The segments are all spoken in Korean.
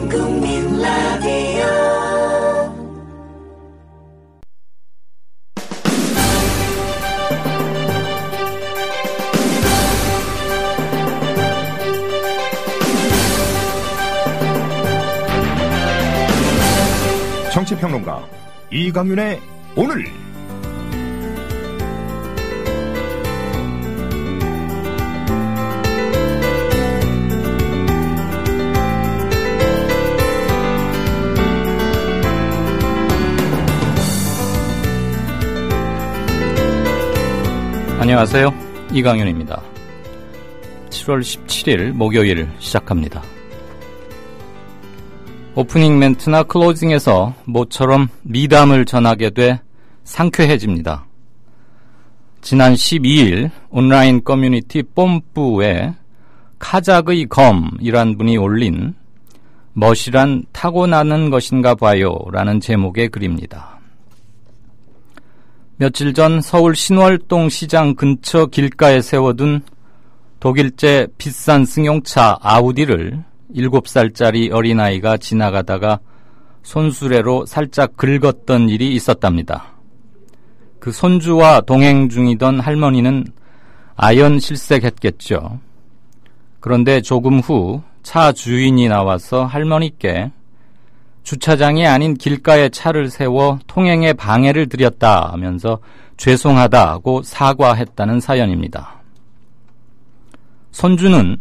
국민 라디오. 정치평론가 이강윤의 오늘. 안녕하세요. 이강윤입니다. 7월 17일 목요일 시작합니다. 오프닝 멘트나 클로징에서 모처럼 미담을 전하게 돼 상쾌해집니다. 지난 12일 온라인 커뮤니티 뽐뿌에 카작의 검이란 분이 올린 멋이란 타고나는 것인가 봐요 라는 제목의 글입니다. 며칠 전 서울 신월동 시장 근처 길가에 세워둔 독일제 비싼 승용차 아우디를 7살짜리 어린아이가 지나가다가 손수레로 살짝 긁었던 일이 있었답니다. 그 손주와 동행 중이던 할머니는 아연실색했겠죠. 그런데 조금 후 차 주인이 나와서 할머니께 주차장이 아닌 길가에 차를 세워 통행에 방해를 드렸다 하면서 죄송하다고 사과했다는 사연입니다. 손주는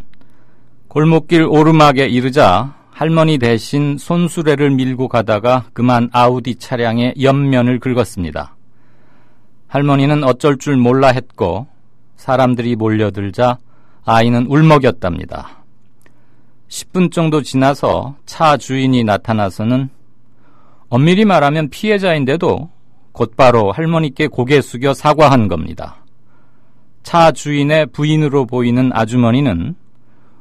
골목길 오르막에 이르자 할머니 대신 손수레를 밀고 가다가 그만 아우디 차량의 옆면을 긁었습니다. 할머니는 어쩔 줄 몰라 했고 사람들이 몰려들자 아이는 울먹였답니다. 10분 정도 지나서 차 주인이 나타나서는 엄밀히 말하면 피해자인데도 곧바로 할머니께 고개 숙여 사과한 겁니다. 차 주인의 부인으로 보이는 아주머니는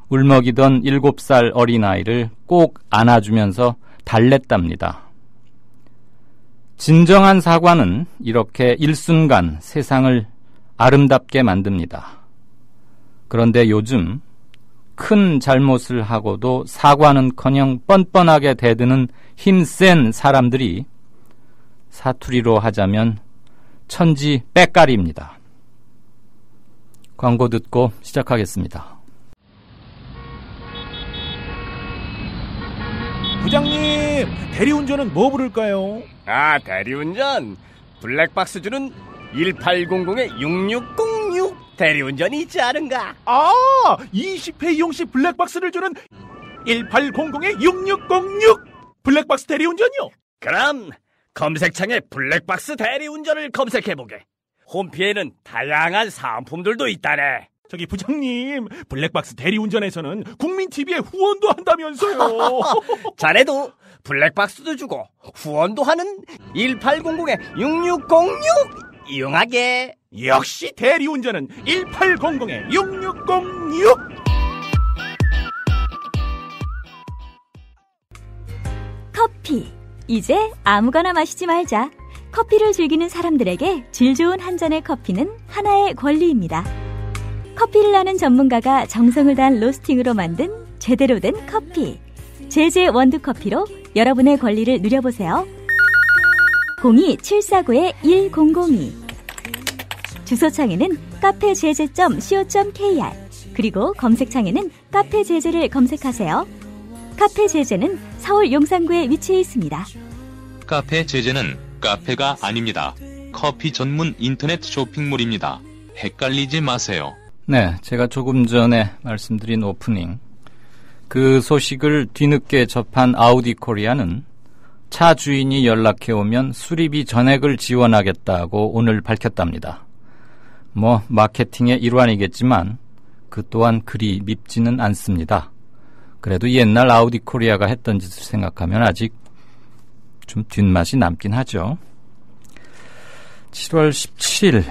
울먹이던 7살 어린아이를 꼭 안아주면서 달랬답니다. 진정한 사과는 이렇게 일순간 세상을 아름답게 만듭니다. 그런데 요즘 큰 잘못을 하고도 사과는커녕 뻔뻔하게 대드는 힘센 사람들이 사투리로 하자면 천지 빽깔입니다. 광고 듣고 시작하겠습니다. 부장님, 대리운전은 뭐 부를까요? 아, 대리운전 블랙박스 주는 1800-6606 대리운전이 있지 않은가? 아, 20회 이용시 블랙박스를 주는 1800-6606 블랙박스 대리운전이요? 그럼 검색창에 블랙박스 대리운전을 검색해보게. 홈피에는 다양한 상품들도 있다네. 저기 부장님, 블랙박스 대리운전에서는 국민TV에 후원도 한다면서요. 자네도 블랙박스도 주고 후원도 하는 1800-6606 이용하게. 역시 대리운전은 1800-6606. 커피, 이제 아무거나 마시지 말자. 커피를 즐기는 사람들에게 질 좋은 한 잔의 커피는 하나의 권리입니다. 커피를 아는 전문가가 정성을 다한 로스팅으로 만든 제대로 된 커피. 제제 원두커피로 여러분의 권리를 누려보세요. 02-749-1002. 주소창에는 카페제제.co.kr, 그리고 검색창에는 카페제제를 검색하세요. 카페제제는 서울 용산구에 위치해 있습니다. 카페제제는 카페가 아닙니다. 커피 전문 인터넷 쇼핑몰입니다. 헷갈리지 마세요. 네, 제가 조금 전에 말씀드린 오프닝, 그 소식을 뒤늦게 접한 아우디 코리아는 차 주인이 연락해오면 수리비 전액을 지원하겠다고 오늘 밝혔답니다. 뭐 마케팅의 일환이겠지만 그 또한 그리 밉지는 않습니다. 그래도 옛날 아우디 코리아가 했던 짓을 생각하면 아직 좀 뒷맛이 남긴 하죠. 7월 17일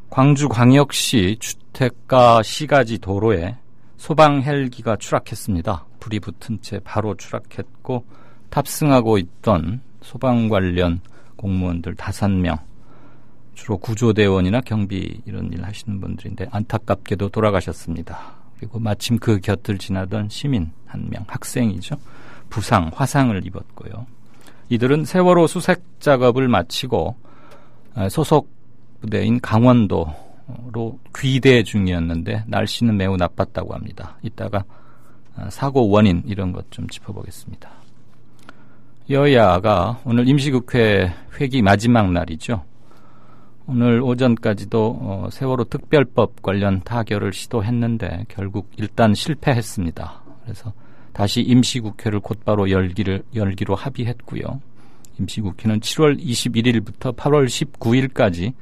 광주광역시 주택가 시가지 도로에 소방 헬기가 추락했습니다. 불이 붙은 채 바로 추락했고 탑승하고 있던 소방 관련 공무원들 5명, 주로 구조대원이나 경비 이런 일 하시는 분들인데 안타깝게도 돌아가셨습니다. 그리고 마침 그 곁을 지나던 시민 한 명, 학생이죠. 부상, 화상을 입었고요. 이들은 세월호 수색 작업을 마치고 소속 부대인 강원도로 귀대 중이었는데 날씨는 매우 나빴다고 합니다. 이따가 사고 원인 이런 것 좀 짚어보겠습니다. 여야가 오늘 임시국회 회기 마지막 날이죠. 오늘 오전까지도 세월호 특별법 관련 타결을 시도했는데 결국 일단 실패했습니다. 그래서 다시 임시국회를 곧바로 열기로 합의했고요. 임시국회는 7월 21일부터 8월 19일까지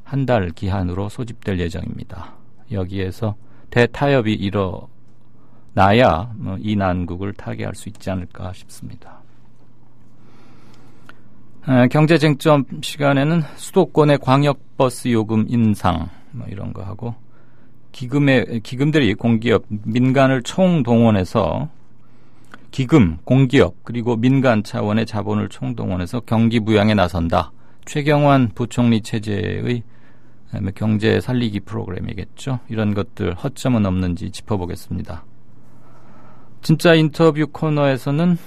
한 달 기한으로 소집될 예정입니다. 여기에서 대타협이 일어나야 이 난국을 타개할 수 있지 않을까 싶습니다. 경제쟁점 시간에는 수도권의 광역버스 요금 인상 이런 거 하고 기금들이 공기업, 민간을 총동원해서 기금, 공기업 그리고 민간 차원의 자본을 총동원해서 경기 부양에 나선다. 최경환 부총리 체제의 경제 살리기 프로그램이겠죠. 이런 것들 허점은 없는지 짚어보겠습니다. 진짜 인터뷰 코너에서는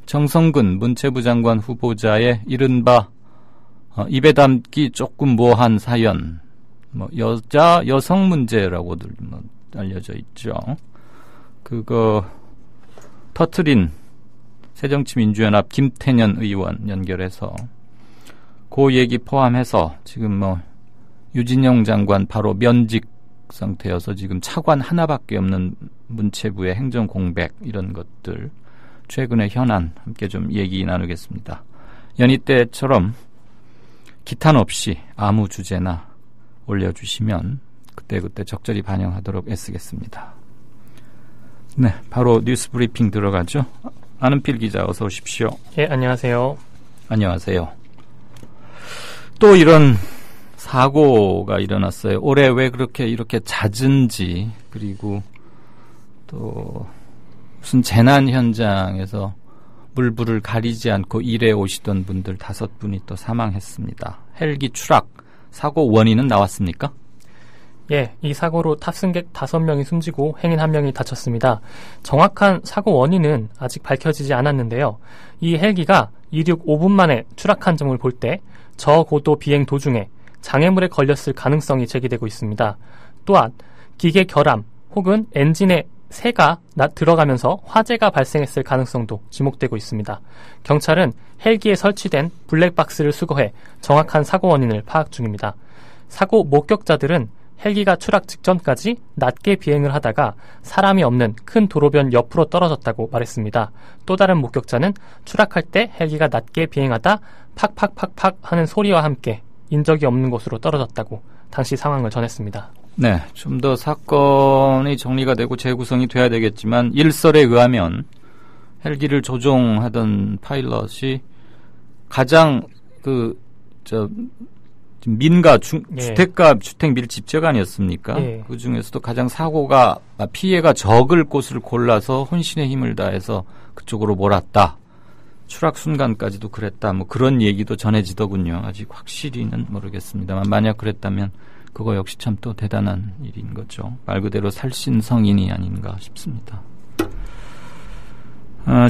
정성근 문체부 장관 후보자의 이른바 입에 담기 조금 모한 사연, 여성 문제라고들 알려져 있죠. 그거 터트린 새정치민주연합 김태년 의원 연결해서 그 얘기 포함해서 지금 유진영 장관 바로 면직 상태여서 지금 차관 하나밖에 없는 문체부의 행정 공백 이런 것들 최근의 현안 함께 좀 얘기 나누겠습니다. 연희 때처럼 기탄 없이 아무 주제나 올려주시면 그때그때 적절히 반영하도록 애쓰겠습니다. 네, 바로 뉴스 브리핑 들어가죠. 안은필 기자 어서 오십시오. 예, 안녕하세요. 안녕하세요. 또 이런 사고가 일어났어요. 올해 왜 이렇게 잦은지, 그리고 또 무슨 재난 현장에서 물불을 가리지 않고 일해 오시던 분들 5분이 또 사망했습니다. 헬기 추락 사고 원인은 나왔습니까? 예, 이 사고로 탑승객 5명이 숨지고 행인 1명이 다쳤습니다. 정확한 사고 원인은 아직 밝혀지지 않았는데요. 이 헬기가 이륙 5분 만에 추락한 점을 볼 때 저고도 비행 도중에 장애물에 걸렸을 가능성이 제기되고 있습니다. 또한 기계 결함 혹은 엔진에 새가 들어가면서 화재가 발생했을 가능성도 지목되고 있습니다. 경찰은 헬기에 설치된 블랙박스를 수거해 정확한 사고 원인을 파악 중입니다. 사고 목격자들은 헬기가 추락 직전까지 낮게 비행을 하다가 사람이 없는 큰 도로변 옆으로 떨어졌다고 말했습니다. 또 다른 목격자는 추락할 때 헬기가 낮게 비행하다 팍팍팍팍 하는 소리와 함께 인적이 없는 곳으로 떨어졌다고 당시 상황을 전했습니다. 네, 좀 더 사건이 정리가 되고 재구성이 돼야 되겠지만 일설에 의하면 헬기를 조종하던 파일럿이 가장 민가 주택가 주택 밀집 지역 아니었습니까? 예. 그 중에서도 가장 피해가 적을 곳을 골라서 혼신의 힘을 다해서 그쪽으로 몰았다. 추락 순간까지도 그랬다. 그런 얘기도 전해지더군요. 아직 확실히는 모르겠습니다만 만약 그랬다면 그거 역시 참 또 대단한 일인 거죠. 말 그대로 살신성인이 아닌가 싶습니다.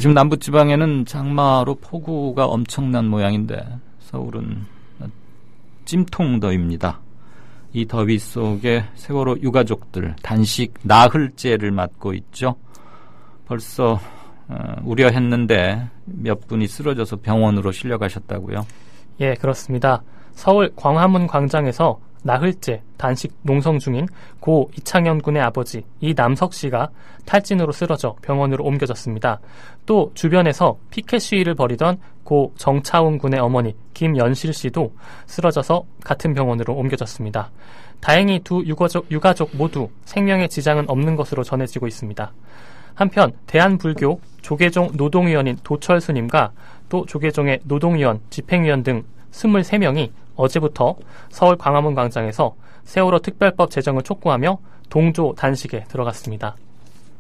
지금 남부지방에는 장마로 폭우가 엄청난 모양인데 서울은 찜통더위입니다. 이 더위 속에 세월호 유가족들 단식 나흘째를 맞고 있죠. 벌써 우려했는데 몇 분이 쓰러져서 병원으로 실려가셨다고요? 예, 그렇습니다. 서울 광화문 광장에서 나흘째 단식 농성 중인 고 이창현 군의 아버지 이남석 씨가 탈진으로 쓰러져 병원으로 옮겨졌습니다. 또 주변에서 피켓 시위를 벌이던 고 정차훈 군의 어머니 김연실 씨도 쓰러져서 같은 병원으로 옮겨졌습니다. 다행히 두 유가족 모두 생명에 지장은 없는 것으로 전해지고 있습니다. 한편 대한불교 조계종 노동위원인 도철스님과 또 조계종의 노동위원, 집행위원 등 23명이 어제부터 서울 광화문 광장에서 세월호 특별법 제정을 촉구하며 동조 단식에 들어갔습니다.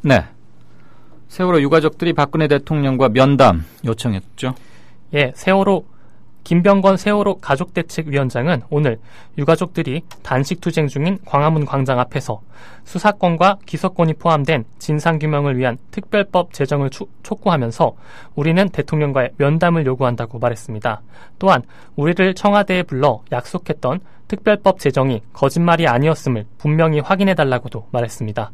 네, 세월호 유가족들이 박근혜 대통령과 면담 요청했죠? 예, 세월호 김병건 세월호 가족대책위원장은 오늘 유가족들이 단식투쟁 중인 광화문 광장 앞에서 수사권과 기소권이 포함된 진상규명을 위한 특별법 제정을 촉구하면서 우리는 대통령과의 면담을 요구한다고 말했습니다. 또한 우리를 청와대에 불러 약속했던 특별법 제정이 거짓말이 아니었음을 분명히 확인해달라고도 말했습니다.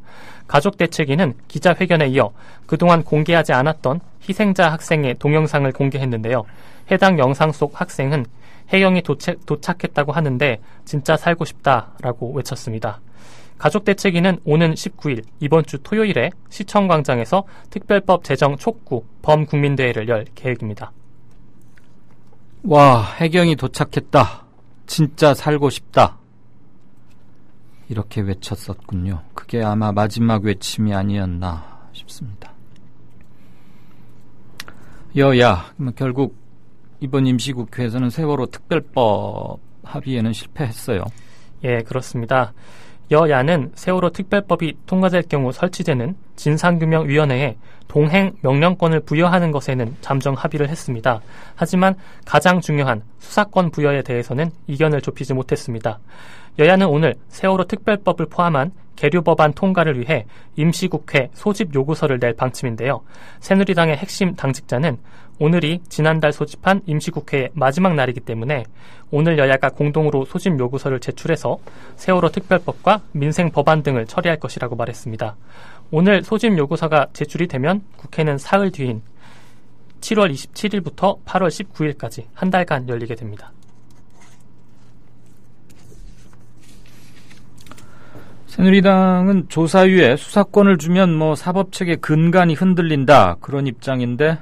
가족대책위는 기자회견에 이어 그동안 공개하지 않았던 희생자 학생의 동영상을 공개했는데요. 해당 영상 속 학생은 혜영이 도착했다고 하는데 진짜 살고 싶다라고 외쳤습니다. 가족대책위는 오는 19일 이번 주 토요일에 시청광장에서 특별법 제정 촉구 범국민대회를 열 계획입니다. 와, 혜경이 도착했다. 진짜 살고 싶다. 이렇게 외쳤었군요. 그게 아마 마지막 외침이 아니었나 싶습니다. 여야, 결국 이번 임시국회에서는 세월호 특별법 합의에는 실패했어요. 예, 그렇습니다. 여야는 세월호 특별법이 통과될 경우 설치되는 진상규명위원회에 동행 명령권을 부여하는 것에는 잠정 합의를 했습니다. 하지만 가장 중요한 수사권 부여에 대해서는 이견을 좁히지 못했습니다. 여야는 오늘 세월호 특별법을 포함한 계류법안 통과를 위해 임시국회 소집 요구서를 낼 방침인데요. 새누리당의 핵심 당직자는 오늘이 지난달 소집한 임시국회의 마지막 날이기 때문에 오늘 여야가 공동으로 소집 요구서를 제출해서 세월호 특별법과 민생 법안 등을 처리할 것이라고 말했습니다. 오늘 소집 요구서가 제출이 되면 국회는 사흘 뒤인 7월 27일부터 8월 19일까지 한 달간 열리게 됩니다. 새누리당은 조사위에 수사권을 주면 사법체계 근간이 흔들린다 그런 입장인데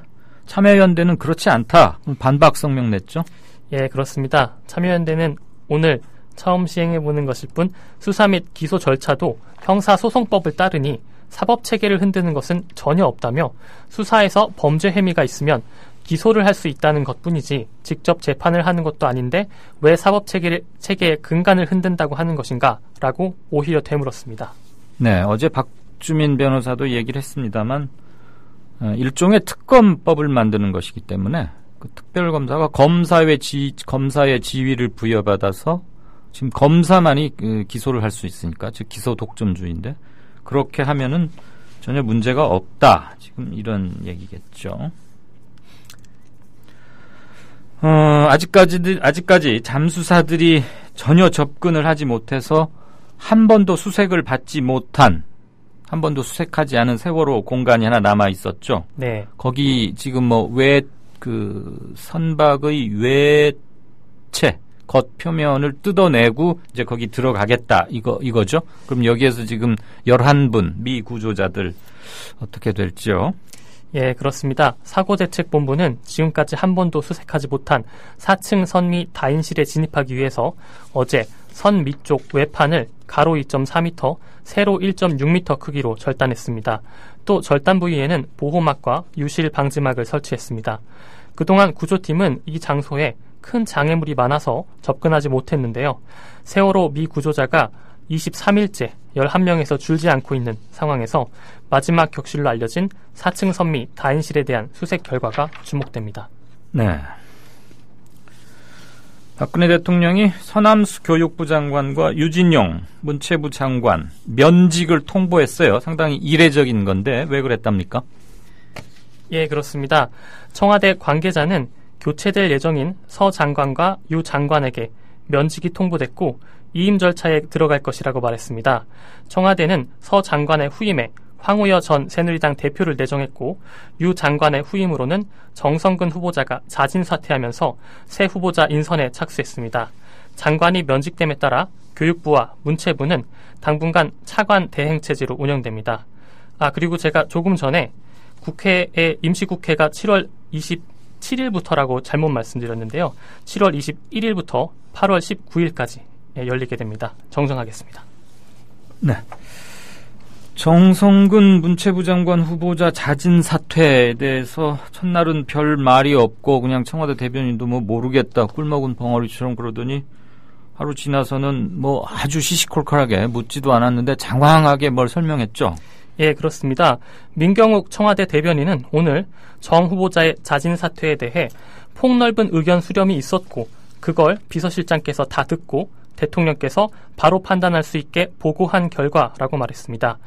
참여연대는 그렇지 않다 반박 성명 냈죠? 예, 그렇습니다. 참여연대는 오늘 처음 시행해보는 것일 뿐 수사 및 기소 절차도 형사소송법을 따르니 사법체계를 흔드는 것은 전혀 없다며 수사에서 범죄 혐의가 있으면 기소를 할 수 있다는 것뿐이지 직접 재판을 하는 것도 아닌데 왜 사법체계의 근간을 흔든다고 하는 것인가 라고 오히려 되물었습니다. 네, 어제 박주민 변호사도 얘기를 했습니다만 일종의 특검법을 만드는 것이기 때문에 그 특별검사가 검사의 지위를 부여받아서 지금 검사만이 기소를 할 수 있으니까 즉 기소 독점주의인데 그렇게 하면은 전혀 문제가 없다. 지금 이런 얘기겠죠. 아직까지 잠수사들이 전혀 접근을 하지 못해서 한 번도 수색을 받지 못한, 한 번도 수색하지 않은 세월호 공간이 하나 남아 있었죠. 네. 거기 지금 선박의 외체 겉표면을 뜯어내고 이제 거기 들어가겠다 이거죠. 그럼 여기에서 지금 11분 미 구조자들 어떻게 될지요? 예, 그렇습니다. 사고대책본부는 지금까지 한 번도 수색하지 못한 4층 선미 다인실에 진입하기 위해서 어제 선 밑쪽 외판을 가로 2.4m, 세로 1.6m 크기로 절단했습니다. 또 절단 부위에는 보호막과 유실 방지막을 설치했습니다. 그동안 구조팀은 이 장소에 큰 장애물이 많아서 접근하지 못했는데요. 세월호 미 구조자가 23일째 11명에서 줄지 않고 있는 상황에서 마지막 격실로 알려진 4층 선미 다인실에 대한 수색 결과가 주목됩니다. 네. 박근혜 대통령이 서남수 교육부 장관과 유진용 문체부 장관 면직을 통보했어요. 상당히 이례적인 건데 왜 그랬답니까? 예, 그렇습니다. 청와대 관계자는 교체될 예정인 서 장관과 유 장관에게 면직이 통보됐고 이임 절차에 들어갈 것이라고 말했습니다. 청와대는 서 장관의 후임에 황우여 전 새누리당 대표를 내정했고 유 장관의 후임으로는 정성근 후보자가 자진 사퇴하면서 새 후보자 인선에 착수했습니다. 장관이 면직됨에 따라 교육부와 문체부는 당분간 차관 대행 체제로 운영됩니다. 그리고 제가 조금 전에 임시국회가 7월 27일부터라고 잘못 말씀드렸는데요. 7월 21일부터 8월 19일까지 열리게 됩니다. 정정하겠습니다. 네. 정성근 문체부 장관 후보자 자진 사퇴에 대해서 첫날은 별 말이 없고 그냥 청와대 대변인도 모르겠다 꿀먹은 벙어리처럼 그러더니 하루 지나서는 아주 시시콜콜하게 묻지도 않았는데 장황하게 뭘 설명했죠. 예, 그렇습니다. 민경욱 청와대 대변인은 오늘 정 후보자의 자진 사퇴에 대해 폭넓은 의견 수렴이 있었고 그걸 비서실장께서 다 듣고 대통령께서 바로 판단할 수 있게 보고한 결과라고 말했습니다.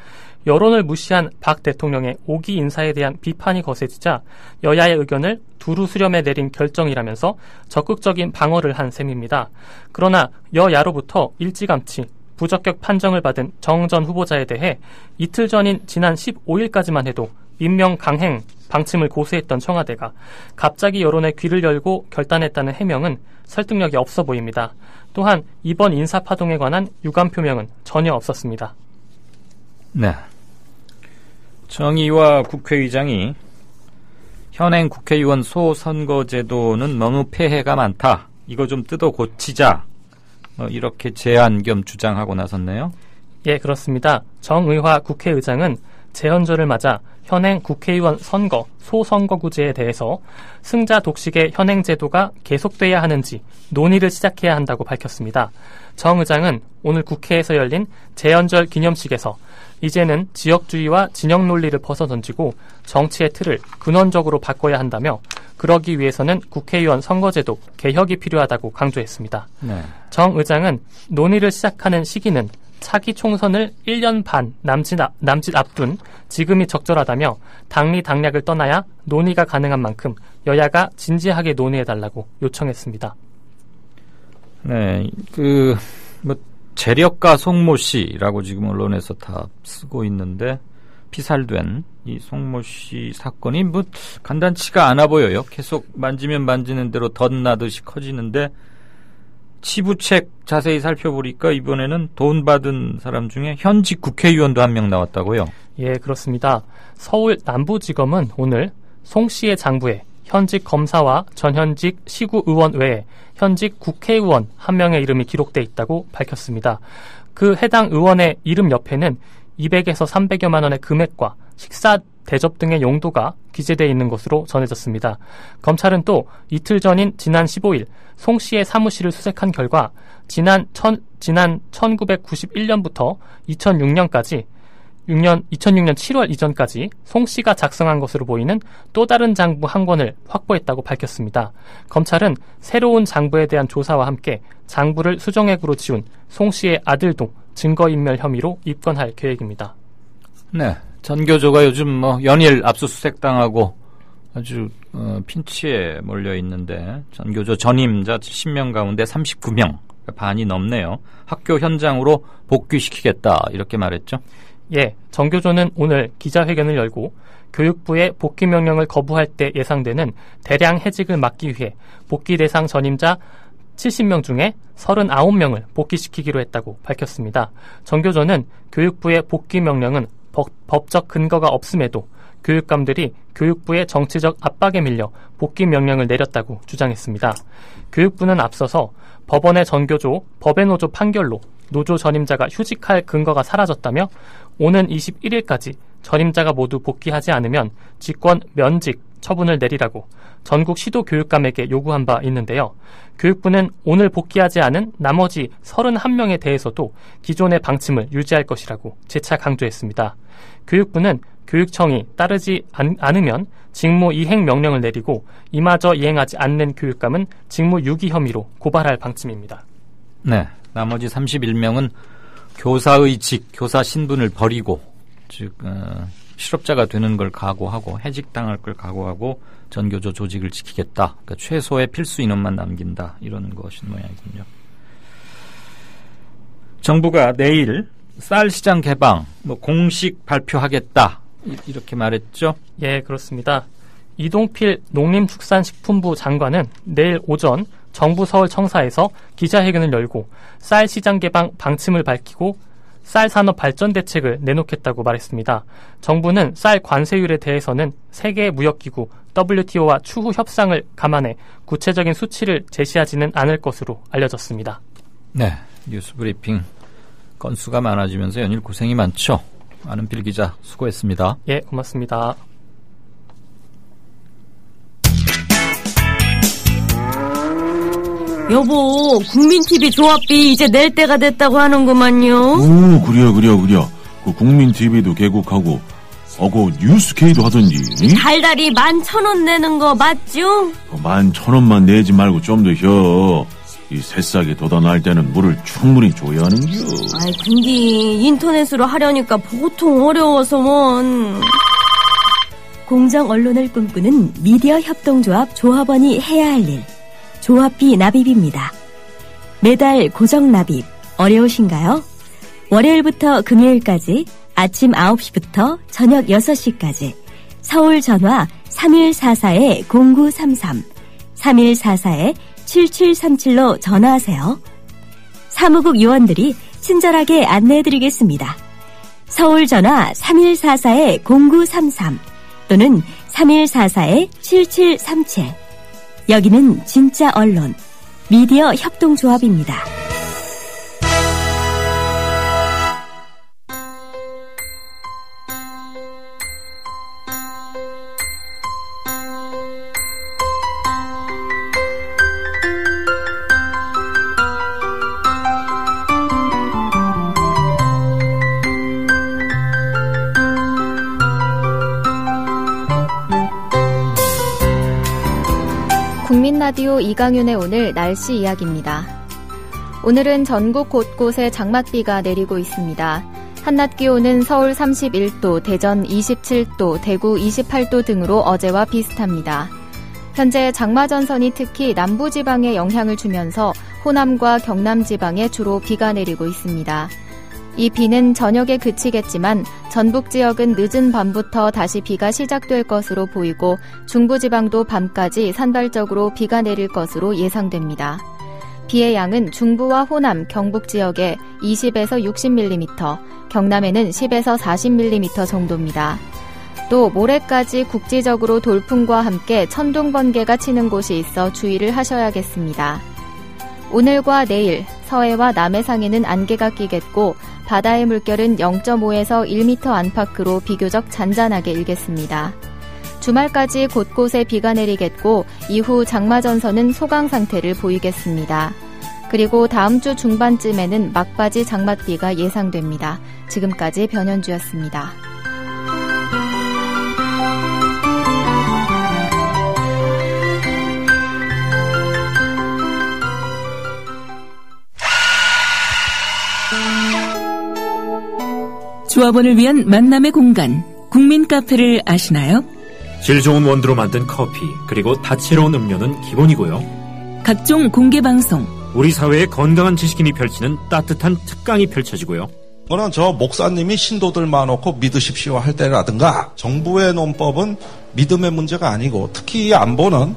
여론을 무시한 박 대통령의 5기 인사에 대한 비판이 거세지자 여야의 의견을 두루 수렴해 내린 결정이라면서 적극적인 방어를 한 셈입니다. 그러나 여야로부터 일찌감치 부적격 판정을 받은 정 전 후보자에 대해 이틀 전인 지난 15일까지만 해도 임명 강행 방침을 고수했던 청와대가 갑자기 여론의 귀를 열고 결단했다는 해명은 설득력이 없어 보입니다. 또한 이번 인사파동에 관한 유감 표명은 전혀 없었습니다. 네. 정의와 국회의장이 현행 국회의원 소선거제도는 너무 폐해가 많다. 이거 좀 뜯어 고치자. 이렇게 제안 겸 주장하고 나섰네요. 예, 그렇습니다. 정의화 국회의장은 제헌절을 맞아 현행 국회의원 선거, 소선거구제에 대해서 승자 독식의 현행 제도가 계속돼야 하는지 논의를 시작해야 한다고 밝혔습니다. 정 의장은 오늘 국회에서 열린 제헌절 기념식에서 이제는 지역주의와 진영 논리를 벗어던지고 정치의 틀을 근원적으로 바꿔야 한다며 그러기 위해서는 국회의원 선거제도 개혁이 필요하다고 강조했습니다. 네. 정 의장은 논의를 시작하는 시기는 차기 총선을 1년 반 남짓 앞둔 지금이 적절하다며 당리 당략을 떠나야 논의가 가능한 만큼 여야가 진지하게 논의해달라고 요청했습니다. 네, 재력가 송모 씨라고 지금 언론에서 다 쓰고 있는데 피살된 이 송모 씨 사건이 간단치가 않아 보여요. 계속 만지면 만지는 대로 덧나듯이 커지는데 치부책 자세히 살펴보니까 이번에는 돈 받은 사람 중에 현직 국회의원도 한 명 나왔다고요? 예, 그렇습니다. 서울 남부지검은 오늘 송 씨의 장부에 현직 검사와 전현직 시구 의원 외에 현직 국회의원 한 명의 이름이 기록돼 있다고 밝혔습니다. 그 해당 의원의 이름 옆에는 200에서 300여만 원의 금액과 식사 대접 등의 용도가 기재되어 있는 것으로 전해졌습니다. 검찰은 또 이틀 전인 지난 15일 송 씨의 사무실을 수색한 결과 지난 1991년부터 2006년 7월 이전까지 송 씨가 작성한 것으로 보이는 또 다른 장부 한 권을 확보했다고 밝혔습니다. 검찰은 새로운 장부에 대한 조사와 함께 장부를 수정액으로 지운 송 씨의 아들도 증거인멸 혐의로 입건할 계획입니다. 네, 전교조가 요즘 연일 압수수색당하고 아주 핀치에 몰려 있는데 전교조 전임자 70명 가운데 39명, 반이 넘네요. 학교 현장으로 복귀시키겠다 이렇게 말했죠. 예, 정교조는 오늘 기자회견을 열고 교육부의 복귀 명령을 거부할 때 예상되는 대량 해직을 막기 위해 복귀 대상 전임자 70명 중에 39명을 복귀시키기로 했다고 밝혔습니다. 정교조는 교육부의 복귀 명령은 법적 근거가 없음에도 교육감들이 교육부의 정치적 압박에 밀려 복귀 명령을 내렸다고 주장했습니다. 교육부는 앞서서 법원의 전교조, 법의 노조 판결로 노조 전임자가 휴직할 근거가 사라졌다며 오는 21일까지 전임자가 모두 복귀하지 않으면 직권 면직 처분을 내리라고 전국 시도 교육감에게 요구한 바 있는데요. 교육부는 오늘 복귀하지 않은 나머지 31명에 대해서도 기존의 방침을 유지할 것이라고 재차 강조했습니다. 교육부는 교육청이 따르지 않으면 직무 이행 명령을 내리고 이마저 이행하지 않는 교육감은 직무 유기 혐의로 고발할 방침입니다. 네, 나머지 31명은 교사의 교사 신분을 버리고 즉 실업자가 되는 걸 각오하고 해직당할 걸 각오하고 전교조 조직을 지키겠다. 그러니까 최소의 필수 인원만 남긴다. 이런 것인 모양이군요. 정부가 내일 쌀 시장 개방 공식 발표하겠다. 이렇게 말했죠? 예, 그렇습니다. 이동필 농림축산식품부 장관은 내일 오전 정부 서울청사에서 기자회견을 열고 쌀 시장 개방 방침을 밝히고 쌀 산업 발전 대책을 내놓겠다고 말했습니다. 정부는 쌀 관세율에 대해서는 세계무역기구 WTO와 추후 협상을 감안해 구체적인 수치를 제시하지는 않을 것으로 알려졌습니다. 네, 뉴스브리핑 건수가 많아지면서 연일 고생이 많죠. 안은필 기자 수고했습니다. 예, 고맙습니다. 여보, 국민TV 조합비 이제 낼 때가 됐다고 하는구만요. 오, 그려. 그 국민TV도 개국하고 어고 뉴스케이도 하던지. 달달이 11,000원 내는 거 맞죠? 11,000원만 내지 말고 좀 더 혀. 이 새싹이 돋아날 때는 물을 충분히 줘야 하는겨. 아이, 근데 인터넷으로 하려니까 보통 어려워서 뭔. 공정 언론을 꿈꾸는 미디어 협동조합 조합원이 해야 할 일. 조합비 납입입니다. 매달 고정 납입 어려우신가요? 월요일부터 금요일까지 아침 9시부터 저녁 6시까지 서울 전화 3144-0933 3144-7737로 전화하세요. 사무국 요원들이 친절하게 안내해드리겠습니다. 서울 전화 3144-0933 또는 3144-7737. 여기는 진짜 언론 미디어 협동조합입니다. 국민라디오 이강윤의 오늘 날씨 이야기입니다. 오늘은 전국 곳곳에 장맛비가 내리고 있습니다. 한낮 기온은 서울 31도, 대전 27도, 대구 28도 등으로 어제와 비슷합니다. 현재 장마전선이 특히 남부지방에 영향을 주면서 호남과 경남지방에 주로 비가 내리고 있습니다. 이 비는 저녁에 그치겠지만 전북 지역은 늦은 밤부터 다시 비가 시작될 것으로 보이고 중부지방도 밤까지 산발적으로 비가 내릴 것으로 예상됩니다. 비의 양은 중부와 호남, 경북 지역에 20에서 60mm, 경남에는 10에서 40mm 정도입니다. 또 모레까지 국지적으로 돌풍과 함께 천둥 번개가 치는 곳이 있어 주의를 하셔야겠습니다. 오늘과 내일 서해와 남해상에는 안개가 끼겠고 바다의 물결은 0.5에서 1m 안팎으로 비교적 잔잔하게 일겠습니다. 주말까지 곳곳에 비가 내리겠고 이후 장마전선은 소강 상태를 보이겠습니다. 그리고 다음 주 중반쯤에는 막바지 장맛비가 예상됩니다. 지금까지 변현주였습니다. 조합원을 위한 만남의 공간, 국민 카페를 아시나요? 질 좋은 원두로 만든 커피, 그리고 다채로운 음료는 기본이고요. 각종 공개 방송, 우리 사회의 건강한 지식인이 펼치는 따뜻한 특강이 펼쳐지고요. 이거는 저 목사님이 신도들 많고 믿으십시오 할 때라든가 정부의 논법은 믿음의 문제가 아니고 특히 이 안보는